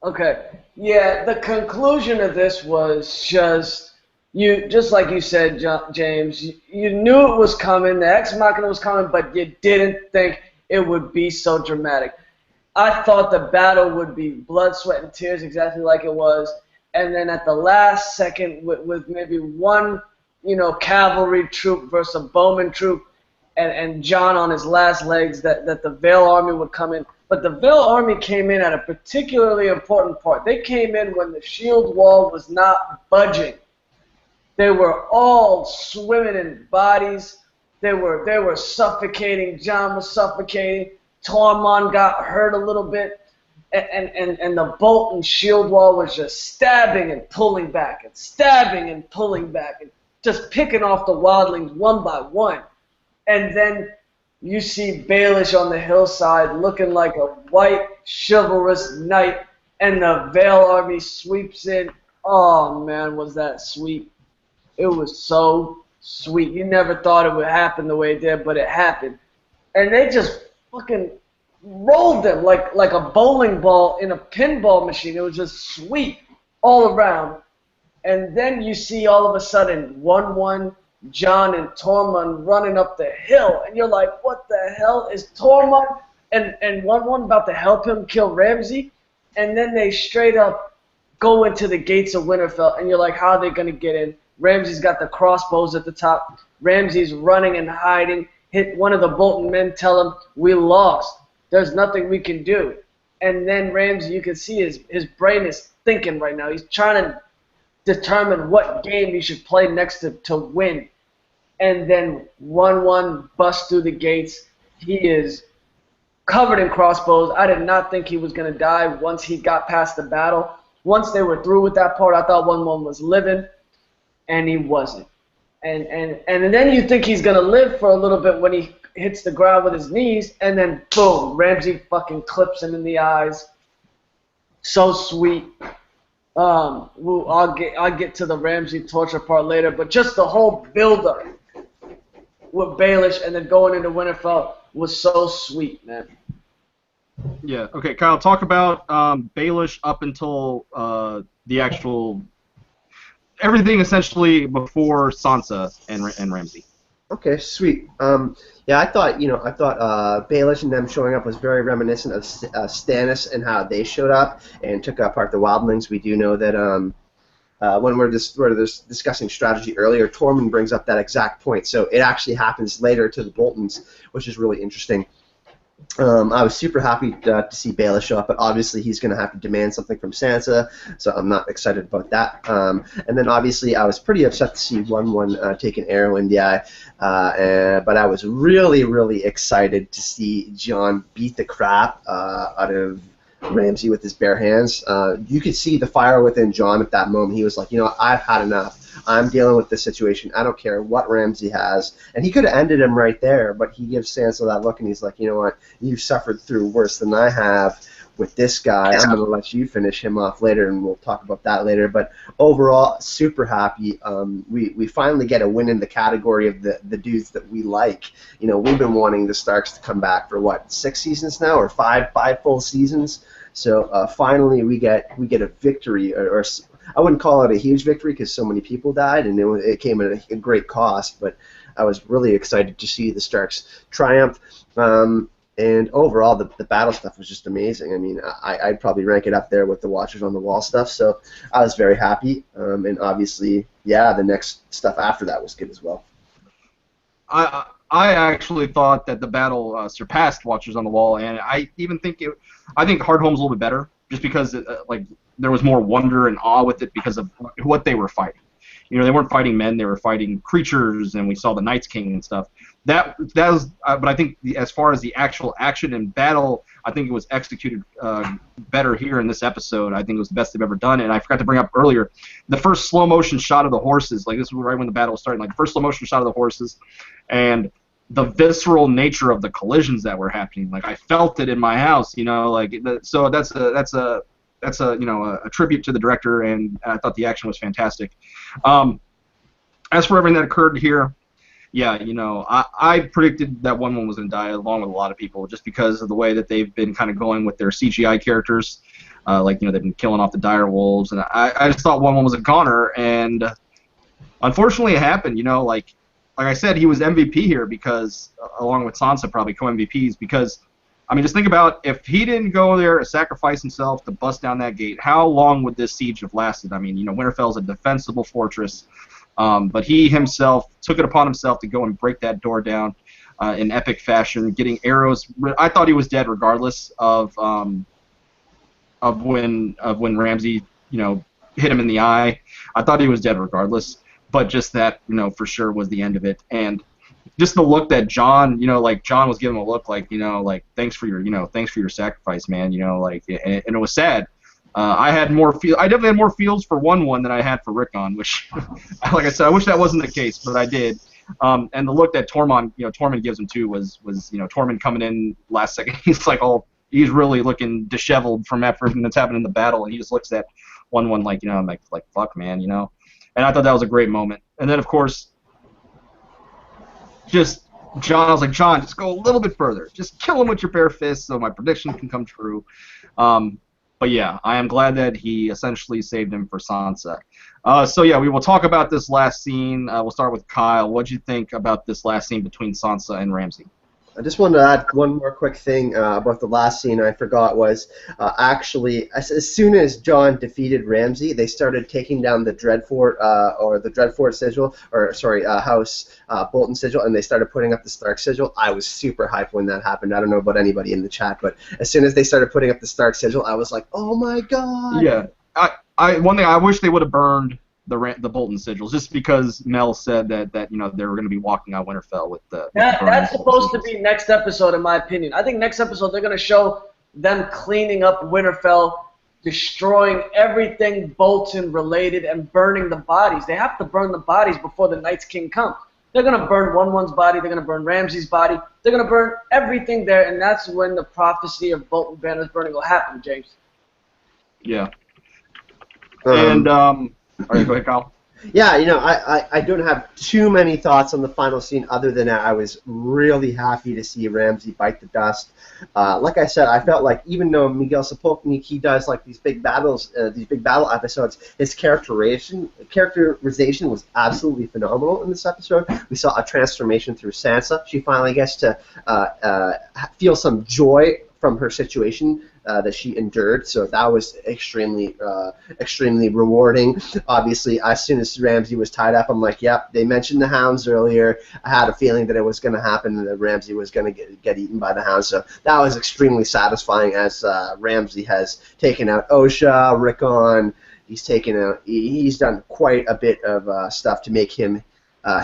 Okay. Yeah, the conclusion of this was just like you said, James, you knew it was coming, the Ex Machina was coming, but you didn't think it would be so dramatic. I thought the battle would be blood, sweat, and tears, exactly like it was, and then at the last second, with maybe one, cavalry troop versus a bowman troop, and Jon on his last legs, that the Vale army would come in. But the Vale army came in at a particularly important part. They came in when the shield wall was not budging. They were all swimming in bodies. They were suffocating. Jon was suffocating. Tormund got hurt a little bit. And the Bolton shield wall was just stabbing and pulling back and stabbing and pulling back and just picking off the wildlings one by one. And then you see Baelish on the hillside looking like a white, chivalrous knight, and the Vale army sweeps in. Oh, man, was that sweet. It was so sweet. You never thought it would happen the way it did, but it happened. And they just fucking rolled them like a bowling ball in a pinball machine. It was just sweet all around. And then you see all of a sudden 1-1, Jon and Tormund running up the hill, and you're like, what the hell is Tormund and 1-1 about to help him kill Ramsay? And then they straight up go into the gates of Winterfell, and you're like, how are they going to get in? Ramsay's got the crossbows at the top. Ramsay's running and hiding. Hit one of the Bolton men, tell him, we lost. There's nothing we can do. And then Ramsay, you can see his brain is thinking right now. He's trying to determine what game he should play next to win. And then 1-1 busts through the gates. He is covered in crossbows. I did not think he was going to die once he got past the battle. Once they were through with that part, I thought 1-1 was living, and he wasn't. And then you think he's going to live for a little bit when he hits the ground with his knees, and then boom, Ramsay fucking clips him in the eyes. So sweet. I'll get to the Ramsay torture part later, but just the whole build-up with Baelish and then going into Winterfell was so sweet, man. Yeah. Okay, Kyle, talk about Baelish up until the actual everything essentially before Sansa and Ramsay. Okay, sweet. Yeah, I thought Baelish and them showing up was very reminiscent of Stannis and how they showed up and took apart the Wildlings. We do know that when we're discussing strategy earlier, Tormund brings up that exact point. So it actually happens later to the Boltons, which is really interesting. I was super happy to see Baelish show up, but obviously he's going to have to demand something from Sansa, so I'm not excited about that. And then obviously I was pretty upset to see 1-1 take an arrow in the eye, but I was really, really excited to see Jon beat the crap out of Ramsay with his bare hands. You could see the fire within Jon at that moment. He was like, I've had enough. I'm dealing with this situation. I don't care what Ramsay has. And he could have ended him right there, but he gives Sansa that look, and he's like, you know what? You've suffered through worse than I have with this guy. I'm going to let you finish him off later, and we'll talk about that later. But overall, super happy. We finally get a win in the category of the dudes that we like. We've been wanting the Starks to come back for, 6 seasons now, or five full seasons? So finally we get a victory, or I wouldn't call it a huge victory because so many people died, and it came at a great cost, but I was really excited to see the Starks triumph. And overall, the battle stuff was just amazing. I mean, I'd probably rank it up there with the Watchers on the Wall stuff, so I was very happy. And obviously, the next stuff after that was good as well. I actually thought that the battle surpassed Watchers on the Wall, and I even think Hardhome's a little bit better, just because there was more wonder and awe with it because of what they were fighting. They weren't fighting men; they were fighting creatures, and we saw the Night's King and stuff. That was, but I think as far as the actual action and battle, I think it was executed better here in this episode. I think it was the best they've ever done. And I forgot to bring up earlier, the first slow motion shot of the horses. This was right when the battle was starting. The first slow motion shot of the horses, and the visceral nature of the collisions that were happening. I felt it in my house. So that's a tribute to the director, and I thought the action was fantastic. As for everything that occurred here, I predicted that 1-1 was going to die along with a lot of people, just because of the way that they've been kind of going with their CGI characters. They've been killing off the dire wolves, and I just thought 1-1 was a goner, and unfortunately it happened. Like I said, he was MVP here because, along with Sansa, probably co-MVPs, because just think about if he didn't go there to sacrifice himself to bust down that gate, how long would this siege have lasted? Winterfell's a defensible fortress, but he himself took it upon himself to go and break that door down in epic fashion, getting arrows. I thought he was dead regardless of when Ramsay hit him in the eye. I thought he was dead regardless, but just that for sure was the end of it. And just the look that Jon, Jon was giving him a look thanks for your sacrifice, man, and it was sad. I definitely had more feels for 1-1 than I had for Rickon, which, like I said, I wish that wasn't the case, but I did. And the look that Tormund gives him too was Tormund coming in last second. He's really looking disheveled from everything that's happened in the battle, and he just looks at 1-1 like fuck, man, And I thought that was a great moment. And then of course, just Jon, I was like, Jon, just go a little bit further. Just kill him with your bare fists so my prediction can come true. But yeah, I am glad that he essentially saved him for Sansa. We will talk about this last scene. We'll start with Kyle. What did you think about this last scene between Sansa and Ramsay? I just wanted to add one more quick thing about the last scene I forgot was actually as soon as Jon defeated Ramsay, they started taking down the Dreadfort or the Dreadfort sigil, or sorry, House Bolton sigil, and they started putting up the Stark sigil. I was super hyped when that happened. I don't know about anybody in the chat, but as soon as they started putting up the Stark sigil, I was like, oh my god! Yeah, one thing I wish they would have burned the Bolton sigils, just because Mel said that they were going to be walking out Winterfell with the That's supposed to be next episode, in my opinion. I think next episode they're going to show them cleaning up Winterfell, destroying everything Bolton related, and burning the bodies. They have to burn the bodies before the Night's King comes. They're going to burn one's body. They're going to burn Ramsay's body. They're going to burn everything there, and that's when the prophecy of Bolton banners burning will happen, James. Yeah. And all right, go ahead, Kyle. Yeah, I don't have too many thoughts on the final scene other than that I was really happy to see Ramsay bite the dust. Like I said, I felt like even though Miguel Sapochnik, he does like these big battle episodes, his characterization was absolutely phenomenal in this episode. We saw a transformation through Sansa. She finally gets to feel some joy from her situation that she endured, so that was extremely rewarding. Obviously, as soon as Ramsay was tied up, I'm like, yep, they mentioned the hounds earlier. I had a feeling that it was going to happen and that Ramsay was going to get eaten by the hounds, so that was extremely satisfying as Ramsay has taken out Osha, Rickon. He's done quite a bit of stuff to make him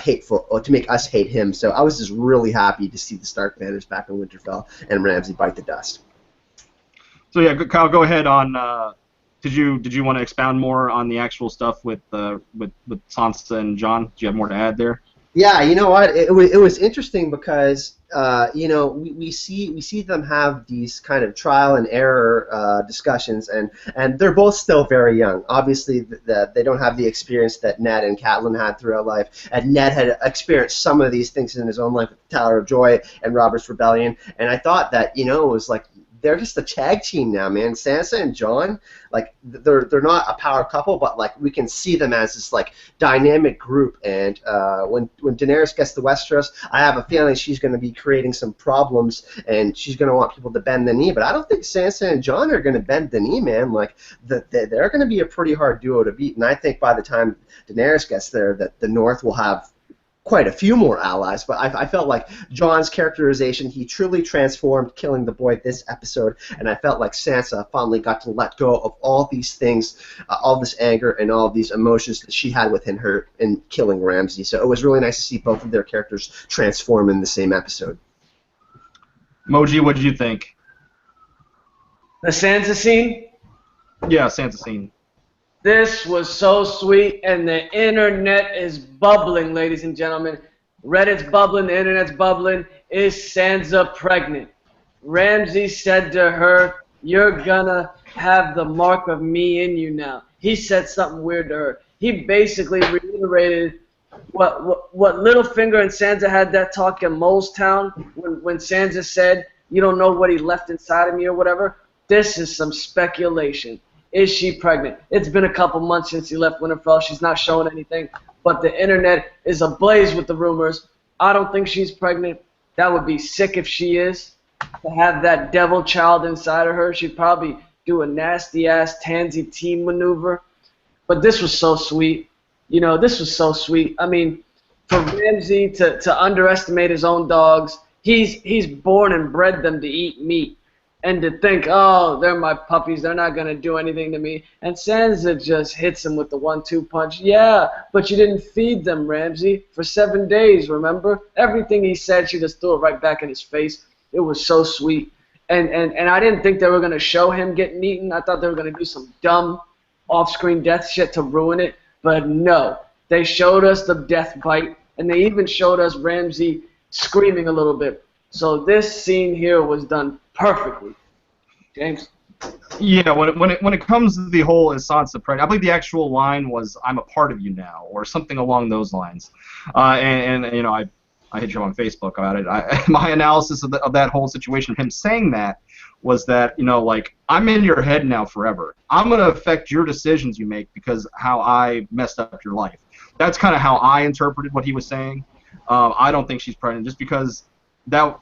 hateful, or to make us hate him. So I was just really happy to see the Stark banners back in Winterfell and Ramsay bite the dust. So yeah, Kyle, go ahead on. Did you want to expound more on the actual stuff with Sansa and Jon? Do you have more to add there? Yeah, you know what? It was interesting because we see them have these kind of trial and error discussions, and they're both still very young. Obviously, they don't have the experience that Ned and Catelyn had throughout life, and Ned had experienced some of these things in his own life with the Tower of Joy and Robert's Rebellion. And I thought that it was like, they're just a tag team now, man. Sansa and Jon, like they're not a power couple, but like we can see them as this like dynamic group. And when Daenerys gets to Westeros, I have a feeling she's going to be creating some problems, and she's going to want people to bend the knee. But I don't think Sansa and Jon are going to bend the knee, man. Like they're going to be a pretty hard duo to beat. And I think by the time Daenerys gets there, that the North will have quite a few more allies, but I felt like Jon's characterization, he truly transformed killing the boy this episode, and I felt like Sansa finally got to let go of all these things, all this anger and all these emotions that she had within her in killing Ramsay. So it was really nice to see both of their characters transform in the same episode. Moji, what did you think? The Sansa scene? Yeah, Sansa scene. This was so sweet, and the internet is bubbling, ladies and gentlemen. Reddit's bubbling, the internet's bubbling. Is Sansa pregnant? Ramsay said to her, "You're gonna have the mark of me in you now." He said something weird to her. He basically reiterated what Littlefinger and Sansa had that talk in Molestown when Sansa said, "You don't know what he left inside of me," or whatever. This is some speculation. Is she pregnant? It's been a couple months since he left Winterfell. She's not showing anything, but the internet is ablaze with the rumors. I don't think she's pregnant. That would be sick if she is. To have that devil child inside of her, she'd probably do a nasty-ass Tansy team maneuver. But this was so sweet. This was so sweet. I mean, for Ramsay to underestimate his own dogs, he's born and bred them to eat meat. And to think, oh, they're my puppies, they're not going to do anything to me. And Sansa just hits him with the 1-2 punch. Yeah, but you didn't feed them, Ramsay, for 7 days, remember? Everything he said, she just threw it right back in his face. It was so sweet. And I didn't think they were going to show him getting eaten. I thought they were going to do some dumb off-screen death shit to ruin it. But no, they showed us the death bite, and they even showed us Ramsay screaming a little bit. So this scene here was done perfectly. James? Yeah, when it comes to the whole is Sansa pregnant, I believe the actual line was "I'm a part of you now" or something along those lines. I hit you on Facebook about it. My analysis of that whole situation, him saying that, was that like, I'm in your head now forever. I'm gonna affect your decisions you make because how I messed up your life. That's kind of how I interpreted what he was saying. I don't think she's pregnant just because that.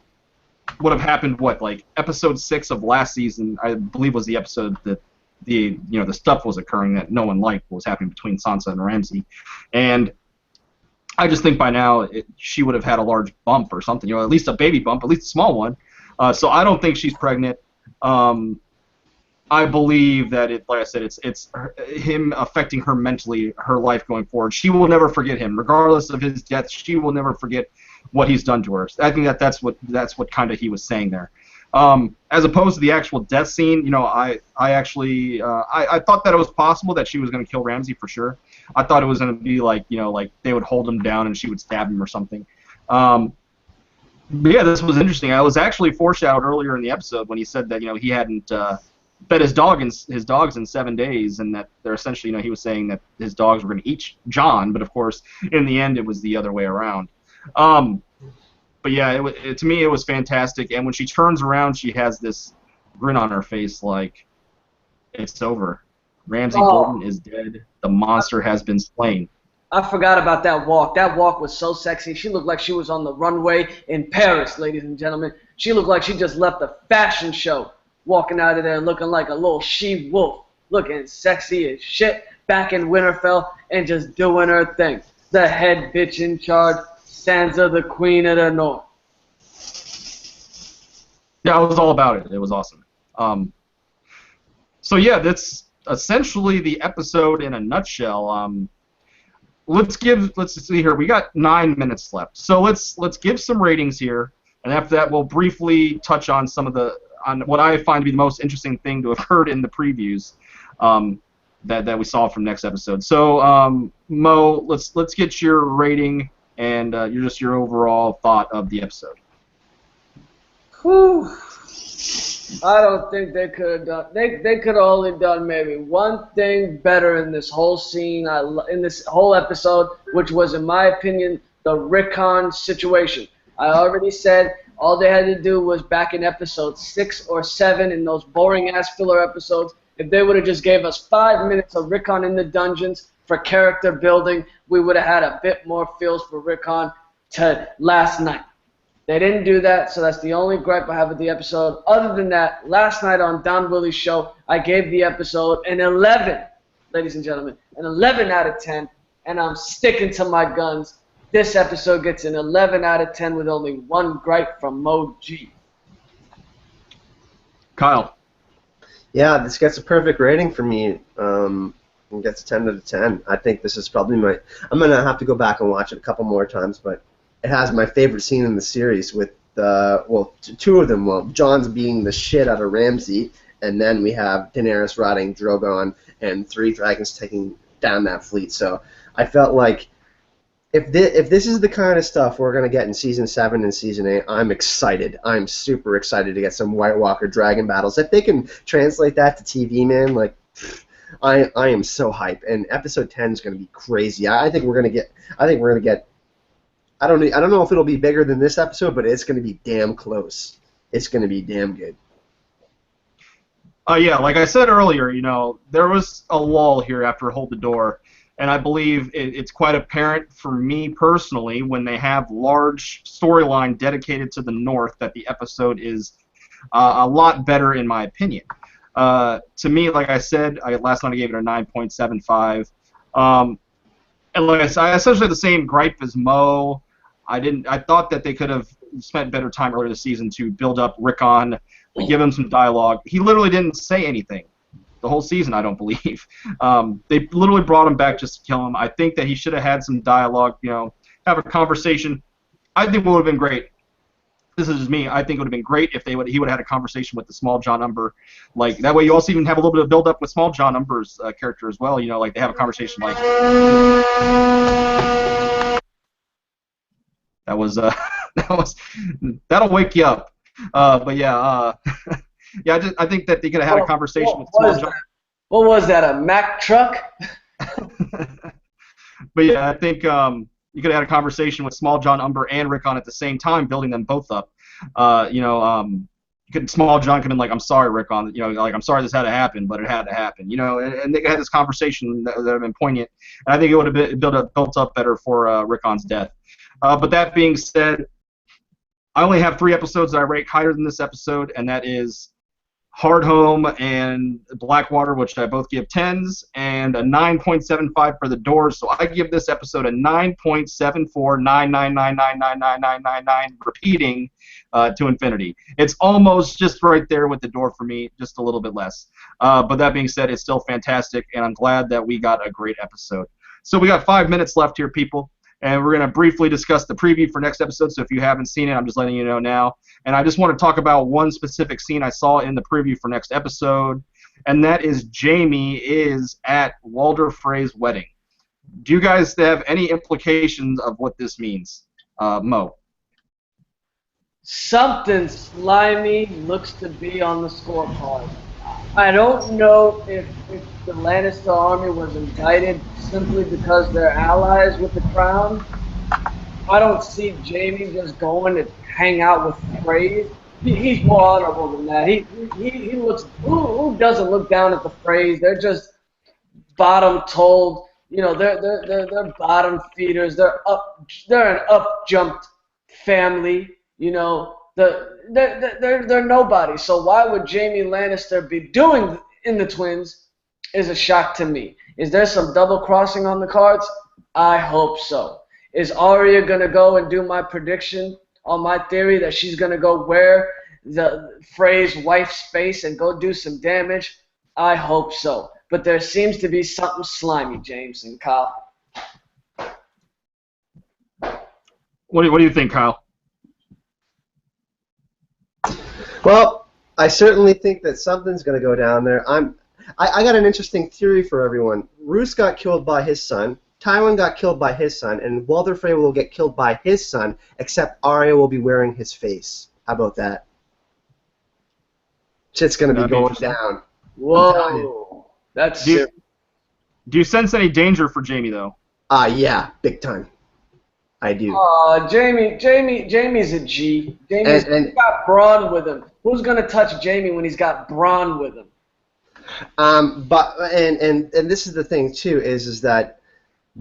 would have happened. What, like episode 6 of last season, I believe, was the episode that the stuff was occurring that no one liked, what was happening between Sansa and Ramsay, and I just think by now she would have had a large bump or something, at least a baby bump, at least a small one. So I don't think she's pregnant. I believe that like I said, it's him affecting her mentally, her life going forward. She will never forget him, regardless of his death. She will never forget what he's done to her. I think that's what kind of he was saying there. As opposed to the actual death scene, I actually I thought that it was possible that she was going to kill Ramsay for sure. I thought it was going to be like like they would hold him down and she would stab him or something. But yeah, this was interesting. I was actually foreshadowed earlier in the episode when he said that he hadn't fed his dogs in 7 days, and that they're essentially he was saying that his dogs were going to eat John, but of course in the end it was the other way around. But yeah, to me it was fantastic, and when she turns around she has this grin on her face like it's over. Ramsay Bolton is dead. The monster has been slain. I forgot about that walk. That walk was so sexy. She looked like she was on the runway in Paris, ladies and gentlemen. She looked like she just left a fashion show, walking out of there looking like a little she-wolf, looking sexy as shit, back in Winterfell and just doing her thing. The head bitch in charge, Sansa, the Queen of the North. Yeah, I was all about it. It was awesome. So yeah, that's essentially the episode in a nutshell. Let's see here. We got 9 minutes left, so let's give some ratings here, and after that we'll briefly touch on on what I find to be the most interesting thing to have heard in the previews that we saw from next episode. So Mo, let's get your rating and your overall thought of the episode. Whew. I don't think they could have done. They could have only done maybe one thing better in this whole scene, in this whole episode, which was, in my opinion, the Rickon situation. I already said all they had to do was back in episode 6 or 7 in those boring-ass filler episodes. If they would have just gave us 5 minutes of Rickon in the dungeons for character building, we would have had a bit more feels for Rickon to last night. They didn't do that, so that's the only gripe I have with the episode. Other than that, last night on Don Willie's show, I gave the episode an 11, ladies and gentlemen, an 11 out of 10, and I'm sticking to my guns. This episode gets an 11 out of 10 with only one gripe from Mo G. Kyle. Yeah, this gets a perfect rating for me. It gets a 10 out of 10. I think this is probably I'm going to have to go back and watch it a couple more times, but it has my favorite scene in the series with, two of them. Well, John's beating the shit out of Ramsay, and then we have Daenerys riding Drogon and 3 dragons taking down that fleet. So I felt like if this is the kind of stuff we're going to get in Season 7 and Season 8, I'm excited. I'm super excited to get some White Walker dragon battles. If they can translate that to TV, man, like, I am so hyped. And Episode 10 is going to be crazy. I think we're going to get I don't know if it'll be bigger than this episode, but it's going to be damn close. It's going to be damn good. Yeah, like I said earlier, there was a lull here after Hold the Door, and I believe it's quite apparent for me personally when they have large storyline dedicated to the North that the episode is a lot better in my opinion. To me, like I said, last night I gave it a 9.75. And like I said, I essentially had the same gripe as Mo. I thought that they could have spent better time earlier this season to build up Rickon, to give him some dialogue. He literally didn't say anything the whole season, I don't believe. They literally brought him back just to kill him. I think that he should have had some dialogue, have a conversation. I think it would have been great. This is just me. I think it would have been great if he would have had a conversation with the Small John Umber. Like, that way you also even have a little bit of build-up with Small John Umber's character as well. Like they have a conversation like... That'll wake you up. But yeah, I think that they could have had a conversation with Small John. What was that, a Mack truck? But yeah, I think you could have had a conversation with Small John Umber and Rickon at the same time, building them both up. Small John could have been like, "I'm sorry, Rickon. Like, I'm sorry this had to happen, but it had to happen." And they had this conversation that would have been poignant, and I think it would have been built up better for Rickon's death. But that being said, I only have 3 episodes that I rate higher than this episode, and that is Hard Home and Blackwater, which I both give 10s, and a 9.75 for The Doors. So I give this episode a 9.7499999999, repeating to infinity. It's almost just right there with The Door for me, just a little bit less. But that being said, it's still fantastic, and I'm glad that we got a great episode. So we got 5 minutes left here, people. And we're going to briefly discuss the preview for next episode, so if you haven't seen it, I'm just letting you know now. And I just want to talk about one specific scene I saw in the preview for next episode, and that is Jamie is at Walder Frey's wedding. Do you guys have any implications of what this means? Mo? Something slimy looks to be on the scorecard. I don't know if the Lannister army was indicted simply because they're allies with the crown. I don't see Jaime just going to hang out with Freys. He's more honorable than that. He looks. Who doesn't look down at the Freys? They're just bottom told. You know, they're bottom feeders. They're an up jumped family. You know, they're nobody. So why would Jaime Lannister be doing in the twins is a shock to me. Is there some double crossing on the cards? I hope so. Is Arya gonna go and do my prediction on my theory that she's gonna go wear the Frey's wife's face and go do some damage? I hope so. But there seems to be something slimy, James and Kyle. What do you think, Kyle? Well, I certainly think that something's going to go down there. I got an interesting theory for everyone. Roose got killed by his son. Tywin got killed by his son, and Walder Frey will get killed by his son, except Arya will be wearing his face. How about that? Shit's going to be going down. Whoa. That's do you sense any danger for Jaime, though? Yeah, big time. I do. Jamie's a G. He's got Braun with him. Who's gonna touch Jaime when he's got Braun with him? But this is the thing too is that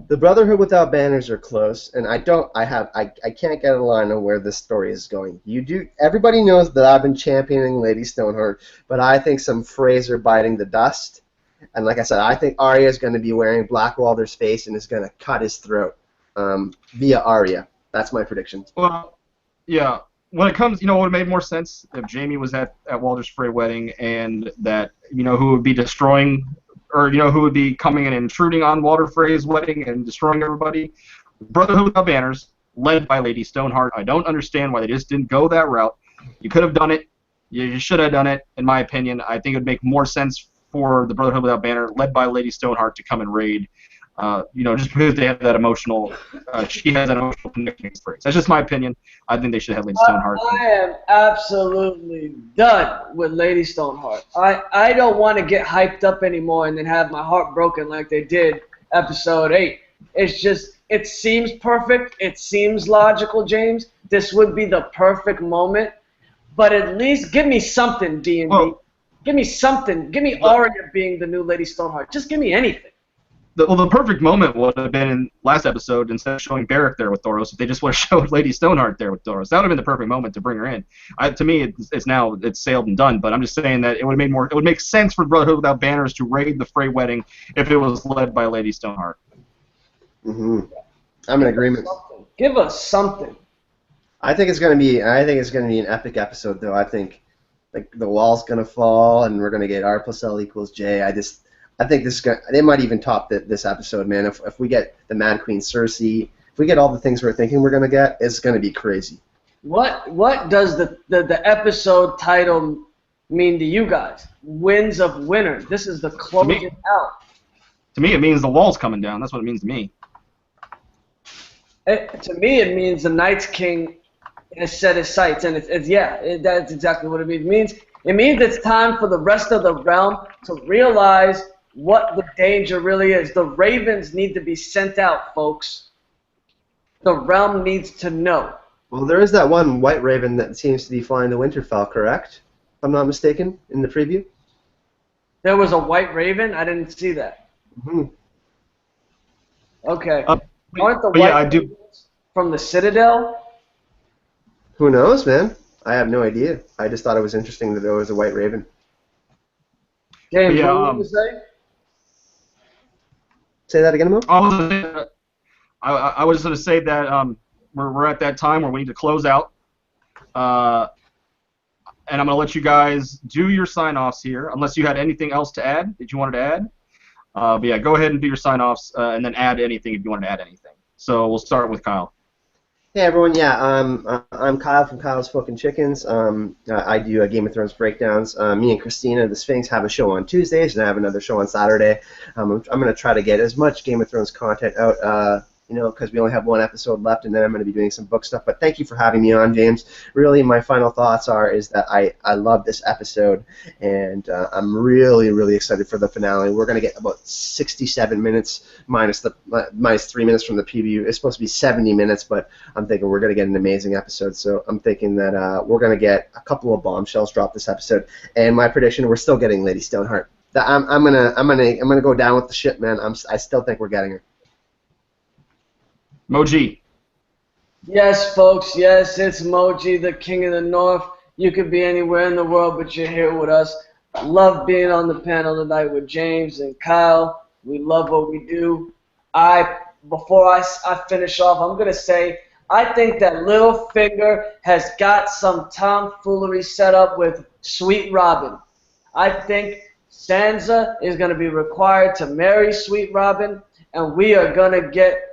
the Brotherhood Without Banners are close, and I can't get a line on where this story is going. Everybody knows that I've been championing Lady Stoneheart, but I think some Freys are biting the dust, and like I said, I think Arya is going to be wearing Black Walder's face and is going to cut his throat. Via Arya. That's my prediction. Well, yeah. When it comes, what would have made more sense if Jaime was at Walder's Frey wedding, and that, who would be destroying, or, who would be coming and intruding on Walder Frey's wedding and destroying everybody? Brotherhood Without Banners, led by Lady Stoneheart. I don't understand why they just didn't go that route. You could have done it. You should have done it, in my opinion. I think it would make more sense for the Brotherhood Without Banner, led by Lady Stoneheart, to come and raid. Just because they have that emotional, she has that emotional connection with Freys. That's just my opinion. I think they should have Lady Stoneheart. I am absolutely done with Lady Stoneheart. I don't want to get hyped up anymore and then have my heart broken like they did episode 8. It's just, it seems perfect. It seems logical, James. This would be the perfect moment. But at least give me something, D&D. Well, give me something. Give me Arya being the new Lady Stoneheart. Just give me anything. The perfect moment would have been in last episode, instead of showing Beric there with Thoros, if they just would have showed Lady Stoneheart there with Thoros. That would have been the perfect moment to bring her in. To me, it's sailed and done. But I'm just saying that it would make sense for Brotherhood Without Banners to raid the Frey wedding if it was led by Lady Stoneheart. Mm-hmm. I'm in agreement. Give us something. I think it's gonna be an epic episode, though. I think the wall's gonna fall, and we're gonna get R plus L equals J. I think they might even top this episode, man. If we get the Mad Queen Cersei, if we get all the things we're thinking we're gonna get, it's gonna be crazy. What does the episode title mean to you guys? Winds of Winter. This is the closing out. To me, it means the wall's coming down. That's what it means to me. To me, it means the Night's King has set his sights, and that's exactly what it means. It means it's time for the rest of the realm to realize what the danger really is. The ravens need to be sent out, folks. The realm needs to know. Well, there is that one white raven that seems to be flying the Winterfell, correct? If I'm not mistaken, in the preview. There was a white raven? I didn't see that. Mm-hmm. Okay. Aren't the white ravens from the Citadel? Who knows, man? I have no idea. I just thought it was interesting that there was a white raven. James, Yeah, what did you say? Say that again, Mo? I was going to say that we're at that time where we need to close out. And I'm going to let you guys do your sign-offs here, unless you had anything else to add that you wanted to add. But yeah, go ahead and do your sign-offs, and then add anything if you wanted to add anything. So we'll start with Kyle. Hey everyone, yeah, I'm Kyle from Kyle's Fucking Chickens. I do Game of Thrones breakdowns. Me and Christina, the Sphinx, have a show on Tuesdays, and I have another show on Saturday. I'm going to try to get as much Game of Thrones content out, because we only have one episode left, and then I'm going to be doing some book stuff. But thank you for having me on, James. Really, my final thoughts is that I love this episode, and I'm really, really excited for the finale. We're going to get about 67 minutes minus 3 minutes from the preview. It's supposed to be 70 minutes, but I'm thinking we're going to get an amazing episode. So I'm thinking that we're going to get a couple of bombshells dropped this episode. And my prediction: we're still getting Lady Stoneheart. I'm gonna go down with the ship, man. I still think we're getting her. Moji. Yes, folks, yes, it's Moji, the King of the North. You could be anywhere in the world, but you're here with us. I love being on the panel tonight with James and Kyle. We love what we do. Before I finish off, I'm going to say I think that Littlefinger has got some tomfoolery set up with Sweet Robin. I think Sansa is going to be required to marry Sweet Robin, and we are going to get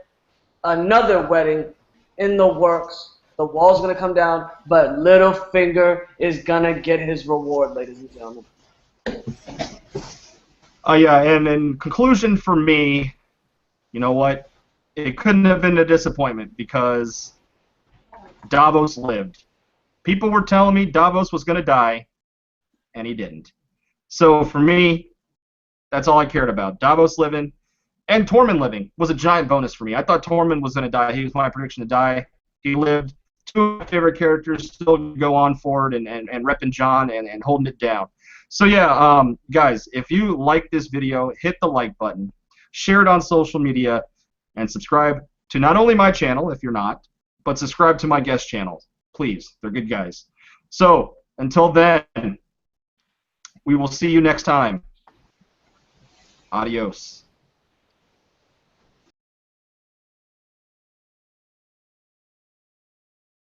another wedding in the works. The wall's going to come down, but Littlefinger is going to get his reward, ladies and gentlemen. Yeah, and in conclusion for me, you know what? It couldn't have been a disappointment because Davos lived. People were telling me Davos was going to die, and he didn't. So for me, that's all I cared about. Davos living. And Tormund living was a giant bonus for me. I thought Tormund was going to die. He was my prediction to die. He lived. Two of my favorite characters still go on forward and repping Jon and holding it down. So yeah, guys, if you like this video, hit the like button, share it on social media, and subscribe to not only my channel, if you're not, but subscribe to my guest channels. Please, they're good guys. So until then, we will see you next time. Adios.